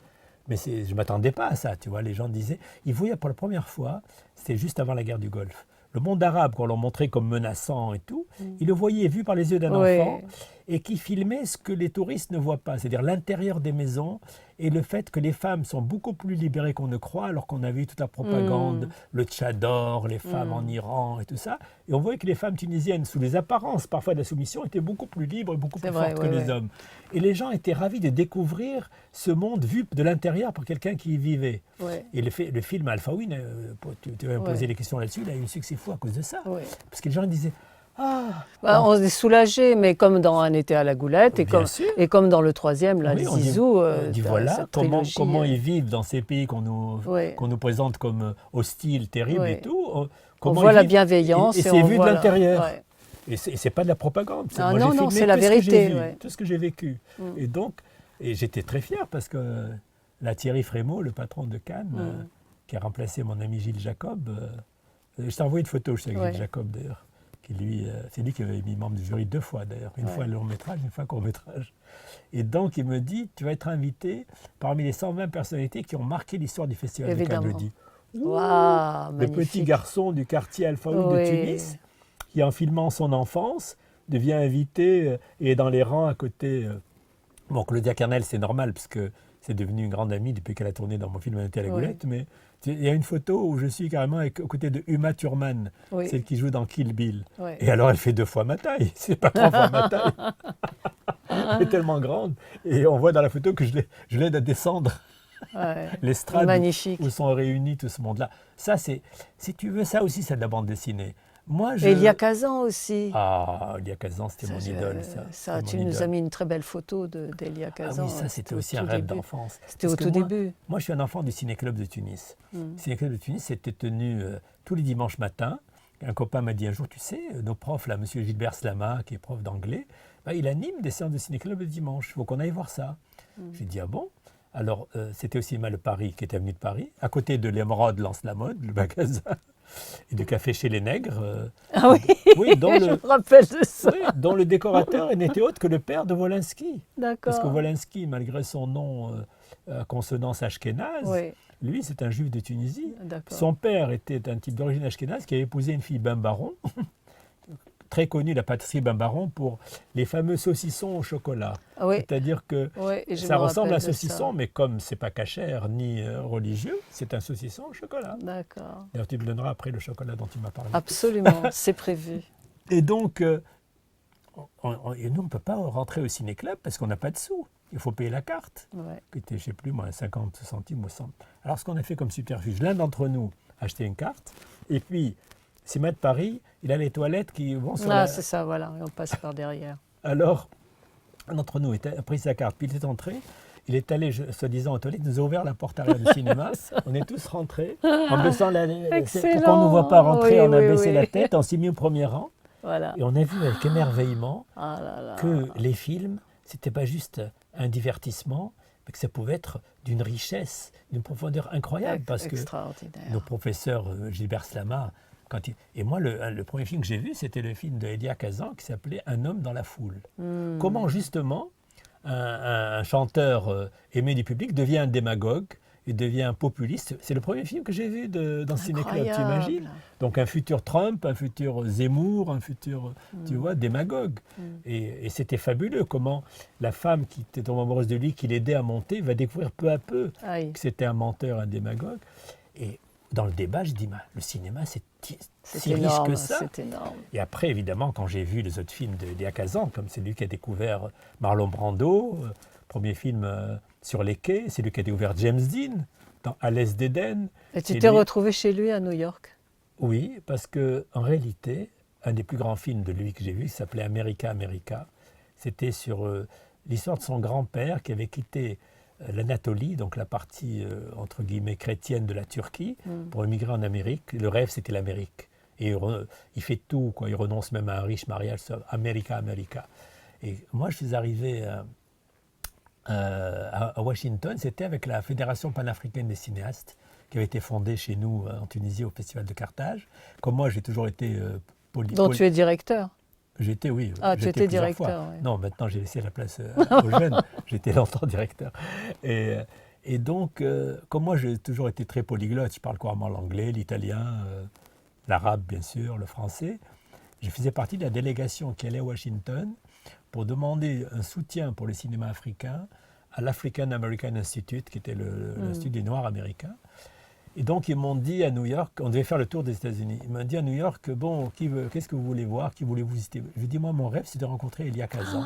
mais je ne m'attendais pas à ça, tu vois. Les gens disaient, ils voyaient pour la première fois, c'était juste avant la guerre du Golfe, le monde arabe, qu'on leur montrait comme menaçant et tout, ils le voyaient vu par les yeux d'un enfant et qui filmait ce que les touristes ne voient pas, c'est-à-dire l'intérieur des maisons et le fait que les femmes sont beaucoup plus libérées qu'on ne croit, alors qu'on a vu toute la propagande, le tchador, les femmes en Iran et tout ça. Et on voyait que les femmes tunisiennes, sous les apparences parfois de la soumission, étaient beaucoup plus libres et beaucoup plus fortes que les hommes. Et les gens étaient ravis de découvrir ce monde vu de l'intérieur par quelqu'un qui y vivait. Et le film Alphaouine, tu vas me poser des questions là-dessus, il a eu un succès fou à cause de ça. Parce que les gens disaient, on est soulagé, mais comme dans Un été à la Goulette et comme dans le troisième, là, Zizou. On dit voilà comment ils vivent dans ces pays qu'on nous présente comme hostiles, terribles et tout. On voit la bienveillance. Et c'est vu de l'intérieur. Et c'est pas de la propagande. Non, c'est la vérité. Tout ce que j'ai vécu. Et donc, j'étais très fier parce que là, Thierry Frémaux, le patron de Cannes, qui a remplacé mon ami Gilles Jacob, je t'ai envoyé une photo avec Gilles Jacob d'ailleurs. C'est lui qui avait mis membre du jury 2 fois d'ailleurs, une fois long métrage, une fois court métrage. Et donc il me dit, tu vas être invité parmi les 120 personnalités qui ont marqué l'histoire du Festival de Cannes. Je dis, le petit garçon du quartier Alphaoui de Tunis, qui en filmant son enfance, devient invité et est dans les rangs à côté. Bon, Claudia Carnel, c'est normal, parce que c'est devenu une grande amie depuis qu'elle a tourné dans mon film Un été à la Goulette, mais il y a une photo où je suis carrément aux côtés de Uma Thurman, celle qui joue dans Kill Bill. Et alors, elle fait 2 fois ma taille, c'est pas 3 fois ma taille. Elle est tellement grande. Et on voit dans la photo que je l'aide à descendre l'estrade où sont réunis tout ce monde-là. Ça, si tu veux, ça aussi, c'est de la bande dessinée. Et Elia Kazan aussi. Ah, Elia Kazan, c'était mon idole, ça. Tu nous as mis une très belle photo d'Elia Kazan. Ah oui, ça, c'était aussi un rêve d'enfance. C'était au tout début. Moi, je suis un enfant du Ciné-Club de Tunis. Le Ciné-Club de Tunis, c'était tenu tous les dimanches matins. Un copain m'a dit un jour, tu sais, nos profs, là, monsieur Gilbert Slama, qui est prof d'anglais, il anime des séances de Ciné-Club le dimanche. Il faut qu'on aille voir ça. J'ai dit, ah bon? Alors, c'était au cinéma Le Paris, qui était avenue de Paris, à côté de l'Émeraude Lance la Mode, le magasin. Et du café chez les nègres. Ah oui, je me rappelle de ça. Oui, dont le décorateur n'était autre que le père de Wolinski. D'accord. Parce que Wolinski, malgré son nom à consonance ashkénaze, lui, c'est un juif de Tunisie. Son père était un type d'origine ashkénaze qui a épousé une fille Bimbaron, très connue, la pâtisserie Bimbaron, pour les fameux saucissons au chocolat. C'est-à-dire que ça ressemble à un saucisson, mais comme ce n'est pas cachère ni religieux, c'est un saucisson au chocolat. D'accord. D'ailleurs, tu me donneras après le chocolat dont tu m'as parlé. Absolument, c'est prévu. Et donc, nous, on ne peut pas rentrer au ciné-club parce qu'on n'a pas de sous. Il faut payer la carte, qui était, je ne sais plus, moi, 50 centimes ou 100. Alors, ce qu'on a fait comme subterfuge, l'un d'entre nous a acheté une carte, et puis, cinéma de Paris, il a les toilettes qui vont sur c'est ça, voilà, et on passe par derrière. Alors, un d'entre nous a pris sa carte, puis il est entré, il est allé, soi-disant, aux toilettes, il nous a ouvert la porte arrière du cinéma, on est tous rentrés, en baissant la tête. Pour qu'on ne nous voit pas rentrer, on a baissé la tête, on s'est mis au premier rang, et on a vu avec émerveillement que les films, c'était pas juste un divertissement, mais que ça pouvait être d'une richesse, d'une profondeur incroyable, parce que nos professeurs, Gilbert Slama, et moi, le premier film que j'ai vu, c'était le film de Elia Kazan qui s'appelait Un homme dans la foule. Comment, justement, un chanteur aimé du public devient un démagogue et devient un populiste. C'est le premier film que j'ai vu dans ce ciné-club, tu imagines? Donc un futur Trump, un futur Zemmour, un futur, tu vois, démagogue. Et c'était fabuleux comment la femme qui était tombée amoureuse de lui, qui l'aidait à monter, va découvrir peu à peu que c'était un menteur, un démagogue. Et dans le débat, je dis, le cinéma, c'est si riche énorme, que ça. C'est énorme. Et après, évidemment, quand j'ai vu les autres films d'Elia Kazan, comme c'est lui qui a découvert Marlon Brando, premier film sur les quais, c'est lui qui a découvert James Dean, dans À l'Est d'Éden. Et tu t'es retrouvé chez lui à New York? Oui, parce qu'en réalité, un des plus grands films de lui que j'ai vu, qui s'appelait America, America, c'était sur l'histoire de son grand-père qui avait quitté l'Anatolie, donc la partie entre guillemets chrétienne de la Turquie, pour émigrer en Amérique. Le rêve, c'était l'Amérique. Et il fait tout, quoi. Il renonce même à un riche mariage, America, America. Et moi, je suis arrivé à Washington, c'était avec la Fédération panafricaine des cinéastes, qui avait été fondée chez nous en Tunisie au Festival de Carthage. Comme moi, j'ai toujours été dont tu es directeur? J'étais, oui. Ah, tu étais directeur, oui. Non, maintenant j'ai laissé la place aux jeunes. J'étais longtemps directeur. Et donc, comme moi j'ai toujours été très polyglotte, je parle couramment l'anglais, l'italien, l'arabe bien sûr, le français. Je faisais partie de la délégation qui allait à Washington pour demander un soutien pour le cinéma africain à l'African American Institute, qui était l'Institut des Noirs américains. Et donc, ils m'ont dit à New York, on devait faire le tour des États-Unis. Ils m'ont dit à New York, bon, qu'est-ce que vous voulez voir? Qui voulez-vous visiter? Je lui ai dit, moi, mon rêve, c'est de rencontrer Elia Kazan.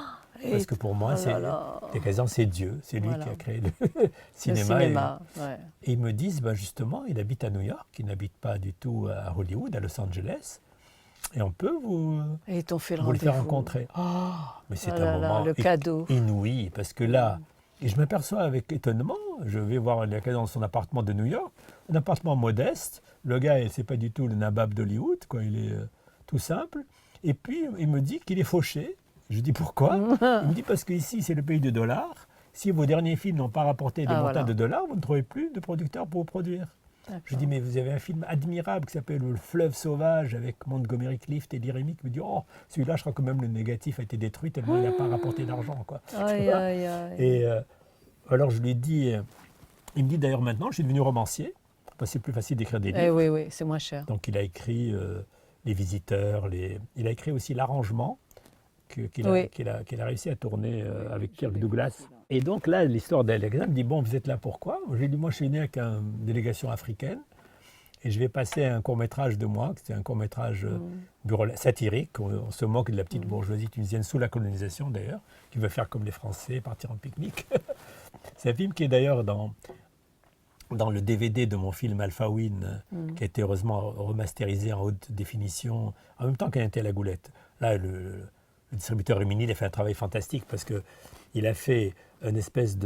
Parce que pour moi, Elia Kazan, c'est Dieu. C'est lui qui a créé le cinéma. Et ils me disent, ben justement, il habite à New York, il n'habite pas du tout à Hollywood, à Los Angeles. Et on peut vous le faire rencontrer. Mais c'est un moment le cadeau inouï, parce que là, et je m'aperçois avec étonnement, je vais voir Elia Kazan dans son appartement de New York, un appartement modeste. Le gars, c'est pas du tout le nabab d'Hollywood, quoi. Il est tout simple. Et puis, il me dit qu'il est fauché. Je dis pourquoi? Il me dit parce qu'ici, c'est le pays de dollars. Si vos derniers films n'ont pas rapporté des montants de dollars, vous ne trouvez plus de producteurs pour vous produire. Je dis, mais vous avez un film admirable qui s'appelle Le Fleuve Sauvage avec Montgomery Clift et Lee Remick. Il me dit, oh, celui-là, je crois que même le négatif a été détruit tellement il n'a pas rapporté d'argent, quoi. Et alors, je lui ai dit, il me dit d'ailleurs maintenant, je suis devenu romancier. C'est plus facile d'écrire des livres. Oui, c'est moins cher. Donc il a écrit Les Visiteurs, il a écrit aussi L'Arrangement, qu'il a réussi à tourner avec Kirk Douglas. Et donc là, l'histoire d'Elia Kazan me dit, bon, vous êtes là pourquoi? J'ai dit, moi je suis né avec une délégation africaine et je vais passer un court-métrage de moi, c'était un court-métrage satirique, on se moque de la petite bourgeoisie tunisienne sous la colonisation d'ailleurs, qui veut faire comme les Français, partir en pique-nique. C'est un film qui est d'ailleurs dans le DVD de mon film Alpha Win, qui a été heureusement remasterisé en haute définition, en même temps qu'un était à la Goulette. Là, le distributeur Rimini, il a fait un travail fantastique parce qu'il a fait une espèce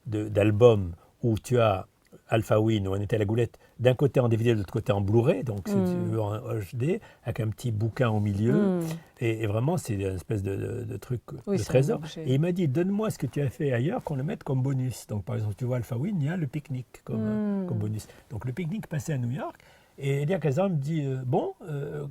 d'album où tu as Alpha Win, où on était à la Goulette, d'un côté en DVD, de l'autre côté en Blu-ray, donc si tu veux en HD, avec un petit bouquin au milieu. Et vraiment, c'est une espèce de truc, de trésor. Et il m'a dit, donne-moi ce que tu as fait ailleurs, qu'on le mette comme bonus. Donc par exemple, tu vois Alpha Win, il y a le pique-nique comme bonus. Donc le pique-nique passait à New York. Et Elia Kazan me dit,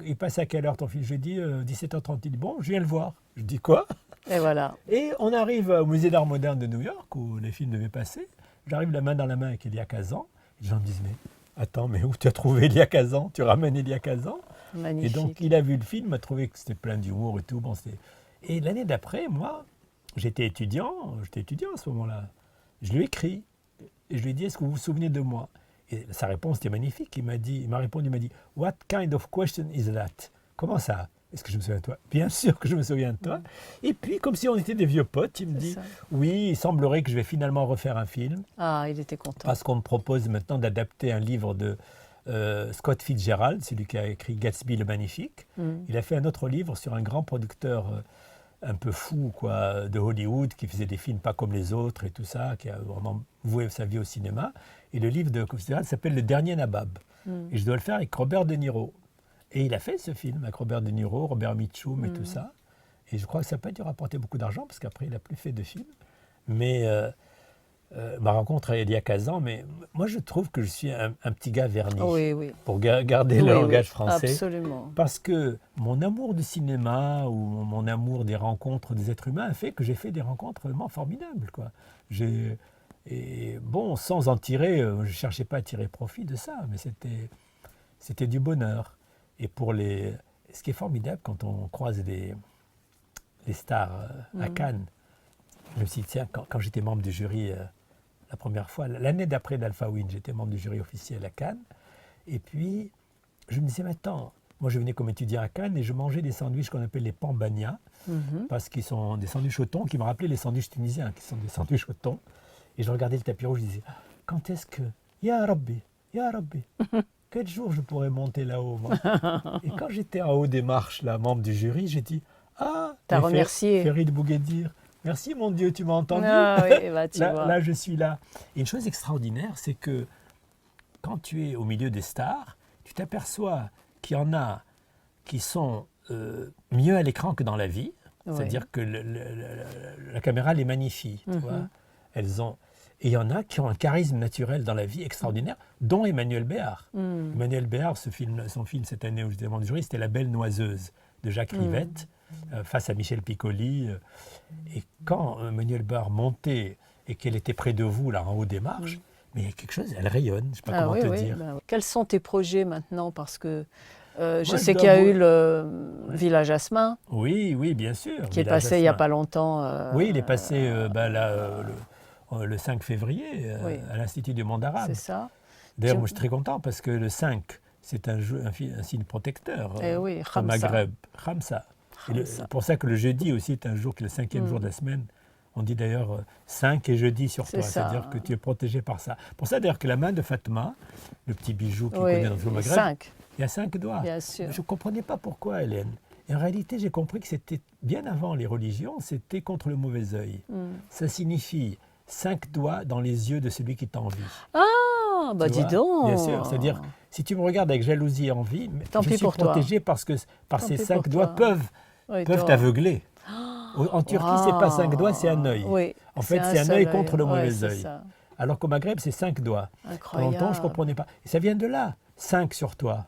il passe à quelle heure ton film? Je lui dis, 17h30. Il dit, bon, je viens le voir. Je dis, quoi? Et voilà. Et on arrive au Musée d'art moderne de New York, où les films devaient passer. J'arrive la main dans la main avec Elia Kazan. Les gens me disent, mais attends, mais où tu as trouvé Elia Kazan? Tu ramènes Elia Kazan? Magnifique. Et donc, il a vu le film, il m'a trouvé que c'était plein d'humour et tout. Bon, et l'année d'après, moi, j'étais étudiant à ce moment-là. Je lui ai écrit. Et je lui ai dit, est-ce que vous vous souvenez de moi? Et sa réponse était magnifique. Il m'a répondu, il m'a dit, what kind of question is that? Comment ça? Est-ce que je me souviens de toi? Bien sûr que je me souviens de toi. Et puis, comme si on était des vieux potes, il me dit, oui, il semblerait que je vais finalement refaire un film. Ah, il était content. Parce qu'on me propose maintenant d'adapter un livre de Scott Fitzgerald, celui qui a écrit Gatsby le Magnifique. Il a fait un autre livre sur un grand producteur un peu fou quoi, de Hollywood, qui faisait des films pas comme les autres et tout ça, qui a vraiment voué sa vie au cinéma. Et le livre de Fitzgerald s'appelle Le Dernier Nabab. Et je dois le faire avec Robert De Niro. Et il a fait ce film avec Robert De Niro, Robert Mitchum et tout ça. Et je crois que ça n'a pas dû rapporter beaucoup d'argent, parce qu'après, il n'a plus fait de film. Mais ma rencontre avec Elia Kazan, mais moi, je trouve que je suis un petit gars verni. Oui. Pour garder le langage français. Absolument. Parce que mon amour du cinéma ou mon amour des rencontres des êtres humains a fait que j'ai fait des rencontres vraiment formidables, quoi. Et bon, sans en tirer, je ne cherchais pas à tirer profit de ça, mais c'était du bonheur. Et ce qui est formidable quand on croise les stars à Cannes, je me suis dit, tiens, quand j'étais membre du jury la première fois, l'année d'après d'Alpha Win, j'étais membre du jury officiel à Cannes, Et puis, je me disais, mais attends, moi je venais comme étudiant à Cannes et je mangeais des sandwichs qu'on appelle les pambagnas, parce qu'ils sont des sandwichs au thon qui me rappelaient les sandwichs tunisiens, qui sont des sandwichs au thon. Et je regardais le tapis rouge, je disais, quand est-ce que, Ya Rabbi, quel jour je pourrais monter là-haut, moi. Et quand j'étais en haut des marches, là, membre du jury, j'ai dit, ah, t'as remercié Farid Bouguedir, merci mon Dieu, tu m'as entendu. Ah, oui, bah, là, je suis là. Et une chose extraordinaire, c'est que quand tu es au milieu des stars, tu t'aperçois qu'il y en a qui sont mieux à l'écran que dans la vie. Ouais. C'est-à-dire que la caméra les magnifie. Tu vois. Elles ont... Et il y en a qui ont un charisme naturel dans la vie extraordinaire, dont Emmanuel Béard. Emmanuel Béard, son film cette année au Jury du jury, c'était La Belle Noiseuse de Jacques Rivette, face à Michel Piccoli. Et quand Emmanuel Béard montait et qu'elle était près de vous, là, en haut des marches, mais il y a quelque chose, elle rayonne, je ne sais pas comment te dire. Bah, quels sont tes projets maintenant? Parce que je sais qu'il y a eu le Villa Jasmin. Oui, bien sûr. Qui est passé il n'y a pas longtemps. Oui, il est passé le 5 février à l'Institut du monde arabe. C'est ça. D'ailleurs, moi je suis très content parce que le 5, c'est un signe protecteur au Maghreb. Khamsa. C'est pour ça que le jeudi aussi est un jour qui est le 5e jour de la semaine. On dit d'ailleurs 5 et jeudi sur toi, c'est-à-dire que tu es protégé par ça. Pour ça d'ailleurs que la main de Fatma, le petit bijou qu'il connaît dans le Maghreb, il y a 5 doigts. Bien sûr. Je ne comprenais pas pourquoi, Hélène. Et en réalité, j'ai compris que c'était bien avant les religions, c'était contre le mauvais œil. Ça signifie 5 doigts dans les yeux de celui qui t'envie. Ah, bah dis donc. Bien sûr, c'est-à-dire, si tu me regardes avec jalousie et envie, je suis protégé parce que ces 5 doigts peuvent t'aveugler. En Turquie, ce n'est pas 5 doigts, c'est un œil. Oui, en fait, c'est un œil contre le mauvais œil. Ça. Alors qu'au Maghreb, c'est 5 doigts. Incroyable. Pendant longtemps, je ne comprenais pas. Et ça vient de là, 5 sur toi.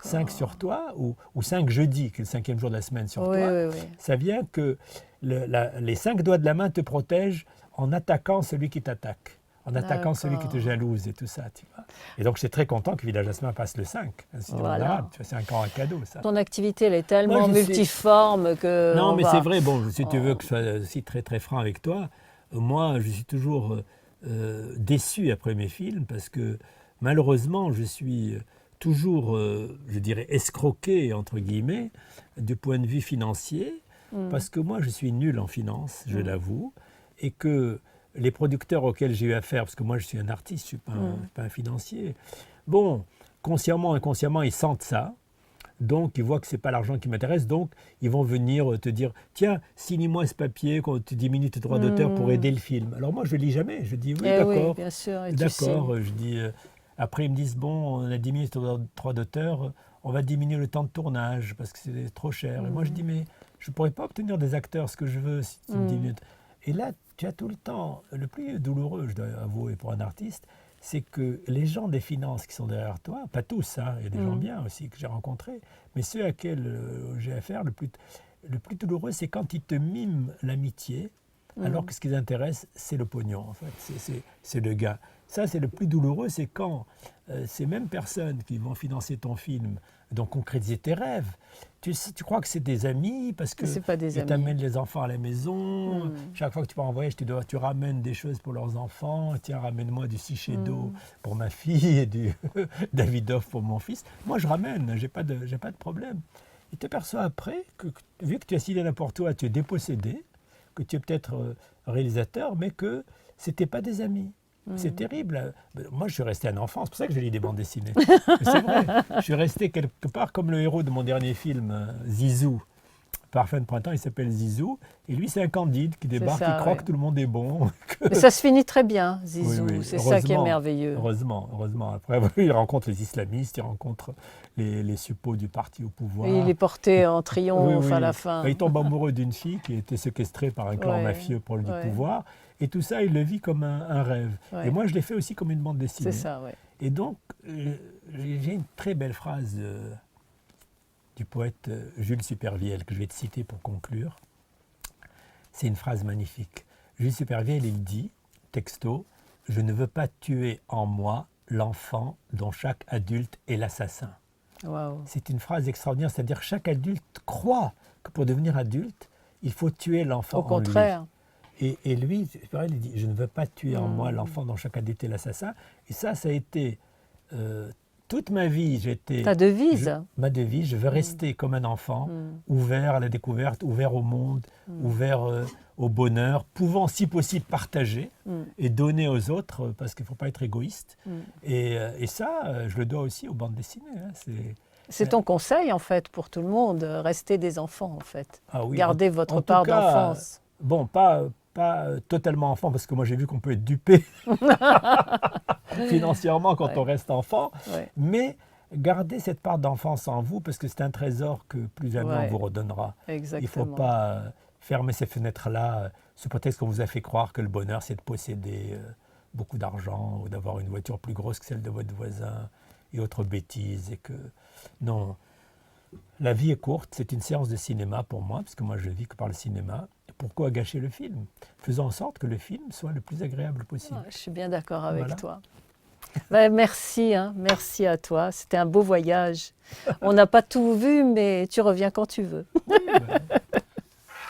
5 sur toi, ou 5 jeudi, qui est le 5e jour de la semaine sur toi. Oui. Ça vient que les 5 doigts de la main te protègent en attaquant celui qui t'attaque, en attaquant celui qui te jalouse et tout ça. Tu vois. Et donc, je suis très content que Villa Jasmin passe le 5. Voilà. C'est encore un cadeau, ça. Ton activité, elle est tellement multiforme que... Non, mais c'est vrai. Bon, si tu veux que je sois aussi très, très franc avec toi, moi, je suis toujours déçu après mes films parce que, malheureusement, je suis toujours, je dirais, escroqué, entre guillemets, du point de vue financier, parce que moi, je suis nul en finance, je l'avoue, et que les producteurs auxquels j'ai eu affaire, parce que moi, je suis un artiste, je ne suis pas un financier, bon, consciemment, inconsciemment, ils sentent ça, donc ils voient que ce n'est pas l'argent qui m'intéresse, donc ils vont venir te dire, tiens, signe-moi ce papier, quand tu diminues tes droits d'auteur pour aider le film. Alors moi, je ne lis jamais, je dis, oui, d'accord, bien sûr, d'accord, je dis... Après, ils me disent, bon, on a diminué les droits d'auteur, on va diminuer le temps de tournage parce que c'est trop cher. Et moi, je dis, mais je ne pourrais pas obtenir des acteurs ce que je veux si tu me diminues. Et là, tu as tout le temps, le plus douloureux, je dois avouer, pour un artiste, c'est que les gens des finances qui sont derrière toi, pas tous, hein, il y a des gens bien aussi que j'ai rencontrés, mais ceux à qui j'ai affaire, le plus douloureux, c'est quand ils te miment l'amitié, alors que ce qui les intéresse, c'est le pognon, en fait, c'est le gars. Ça, c'est le plus douloureux, c'est quand ces mêmes personnes qui vont financer ton film, donc concrétiser tes rêves, tu crois que c'est des amis parce qu'ils t'amènent les enfants à la maison. Chaque fois que tu pars en voyage, tu ramènes des choses pour leurs enfants. Tiens, ramène-moi du Shiseido pour ma fille et du Davidoff pour mon fils. Moi, je ramène, j'ai pas de problème. Il te perçoit après que, vu que tu as signé n'importe toi, tu es dépossédé, que tu es peut-être réalisateur, mais que ce n'étaient pas des amis. C'est terrible. Moi, je suis resté un enfant. C'est pour ça que je lis des bandes dessinées. C'est vrai. Je suis resté quelque part comme le héros de mon dernier film, Zizou. Parfum de printemps, il s'appelle Zizou. Et lui, c'est un Candide qui débarque, qui croit que tout le monde est bon. Mais ça se finit très bien, Zizou. Oui. C'est ça qui est merveilleux. Heureusement. Après, il rencontre les islamistes, il rencontre les suppôts du parti au pouvoir. Et il est porté en triomphe à la fin. Il tombe amoureux d'une fille qui a été séquestrée par un clan mafieux pour du pouvoir. Et tout ça, il le vit comme un rêve. Ouais. Et moi, je l'ai fait aussi comme une bande dessinée. C'est ça, oui. Et donc, j'ai une très belle phrase du poète Jules Supervielle que je vais te citer pour conclure. C'est une phrase magnifique. Jules Supervielle, il dit, texto, « Je ne veux pas tuer en moi l'enfant dont chaque adulte est l'assassin. » Wow. C'est une phrase extraordinaire, c'est-à-dire que chaque adulte croit que pour devenir adulte, il faut tuer l'enfant en lui. Au contraire. Et lui, il dit, je ne veux pas tuer en moi l'enfant dont chaque adulte est l'assassin. Et ça a été toute ma vie, j'étais... Ta devise? Ma devise, je veux rester comme un enfant, ouvert à la découverte, ouvert au monde, ouvert au bonheur, pouvant si possible partager et donner aux autres, parce qu'il ne faut pas être égoïste. Et ça, je le dois aussi aux bandes dessinées. Hein. C'est ton conseil, en fait, pour tout le monde, rester des enfants, en fait. Ah oui, Gardez votre part d'enfance. Bon, pas totalement enfant, parce que moi j'ai vu qu'on peut être dupé financièrement quand on reste enfant, mais gardez cette part d'enfance en vous, parce que c'est un trésor que plus jamais on vous redonnera. Exactement. Il ne faut pas fermer ces fenêtres-là sous prétexte qu'on vous a fait croire que le bonheur c'est de posséder beaucoup d'argent ou d'avoir une voiture plus grosse que celle de votre voisin et autres bêtises. Et que non, la vie est courte, c'est une séance de cinéma pour moi, parce que moi je vis que par le cinéma. Pourquoi gâcher le film? Faisons en sorte que le film soit le plus agréable possible. Je suis bien d'accord avec toi. Ben, merci, hein, merci à toi. C'était un beau voyage. On n'a pas tout vu, mais tu reviens quand tu veux. Oui,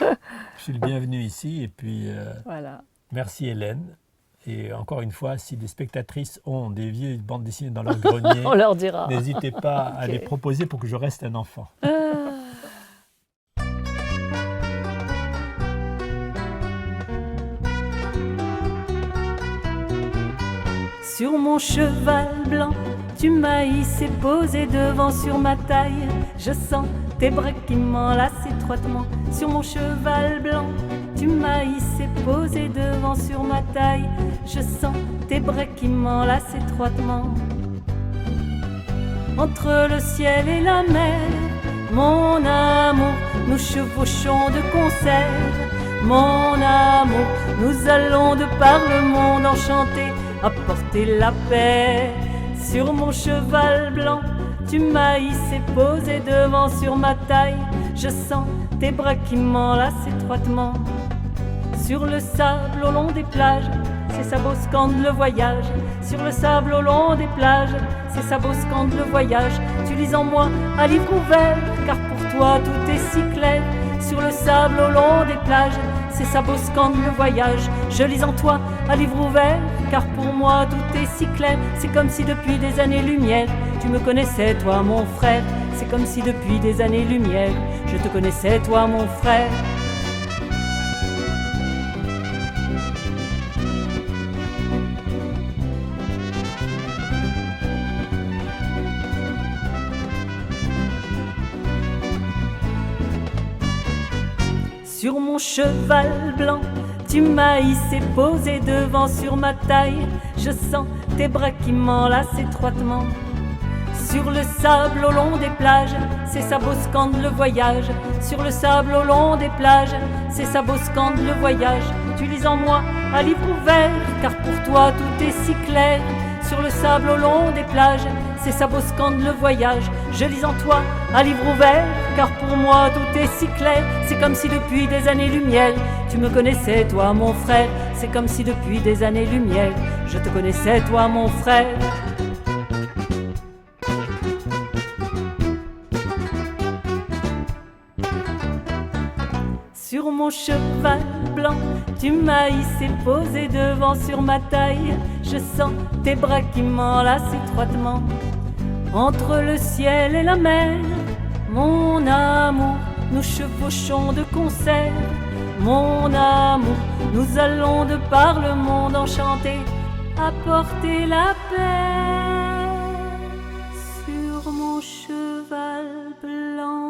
je suis le bienvenu ici. Et puis, merci Hélène. Et encore une fois, si des spectatrices ont des vieilles bandes dessinées dans leur grenier, on leur dira. N'hésitez pas à les proposer pour que je reste un enfant. Sur mon cheval blanc, tu m'as hissé posé devant sur ma taille. Je sens tes bras qui m'enlacent étroitement. Sur mon cheval blanc, tu m'as hissé posé devant sur ma taille. Je sens tes bras qui m'enlacent étroitement. Entre le ciel et la mer, mon amour, nous chevauchons de concert. Mon amour, nous allons de par le monde enchanté apporter la paix. Sur mon cheval blanc, tu m'as hissé posé devant sur ma taille. Je sens tes bras qui m'enlacent étroitement. Sur le sable au long des plages, c'est ça beau scande le voyage. Sur le sable au long des plages, c'est ça beau scande le voyage. Tu lis en moi à livre ouvert, car pour toi tout est si clair. Sur le sable au long des plages, c'est ça beau scande le voyage. Je lis en toi à livre ouvert, car pour moi tout est si clair. C'est comme si depuis des années-lumière, tu me connaissais toi mon frère. C'est comme si depuis des années-lumière, je te connaissais toi mon frère. Sur mon cheval blanc, tu m'as hissé posé devant sur ma taille. Je sens tes bras qui m'enlacent étroitement. Sur le sable au long des plages, c'est ça beau scande le voyage. Sur le sable au long des plages, c'est ça beau scande le voyage. Tu lis en moi à livre ouvert, car pour toi tout est si clair. Sur le sable au long des plages, c'est ça beau scande le voyage. Je lis en toi à livre ouvert, car pour moi tout est si clair. C'est comme si depuis des années-lumière, tu me connaissais toi mon frère. C'est comme si depuis des années-lumière, je te connaissais toi mon frère. Sur mon cheval blanc, tu m'as hissé posé devant sur ma taille. Je sens tes bras qui m'enlacent étroitement. Entre le ciel et la mer, mon amour, nous chevauchons de concert. Mon amour, nous allons de par le monde enchanté apporter la paix. Sur mon cheval blanc.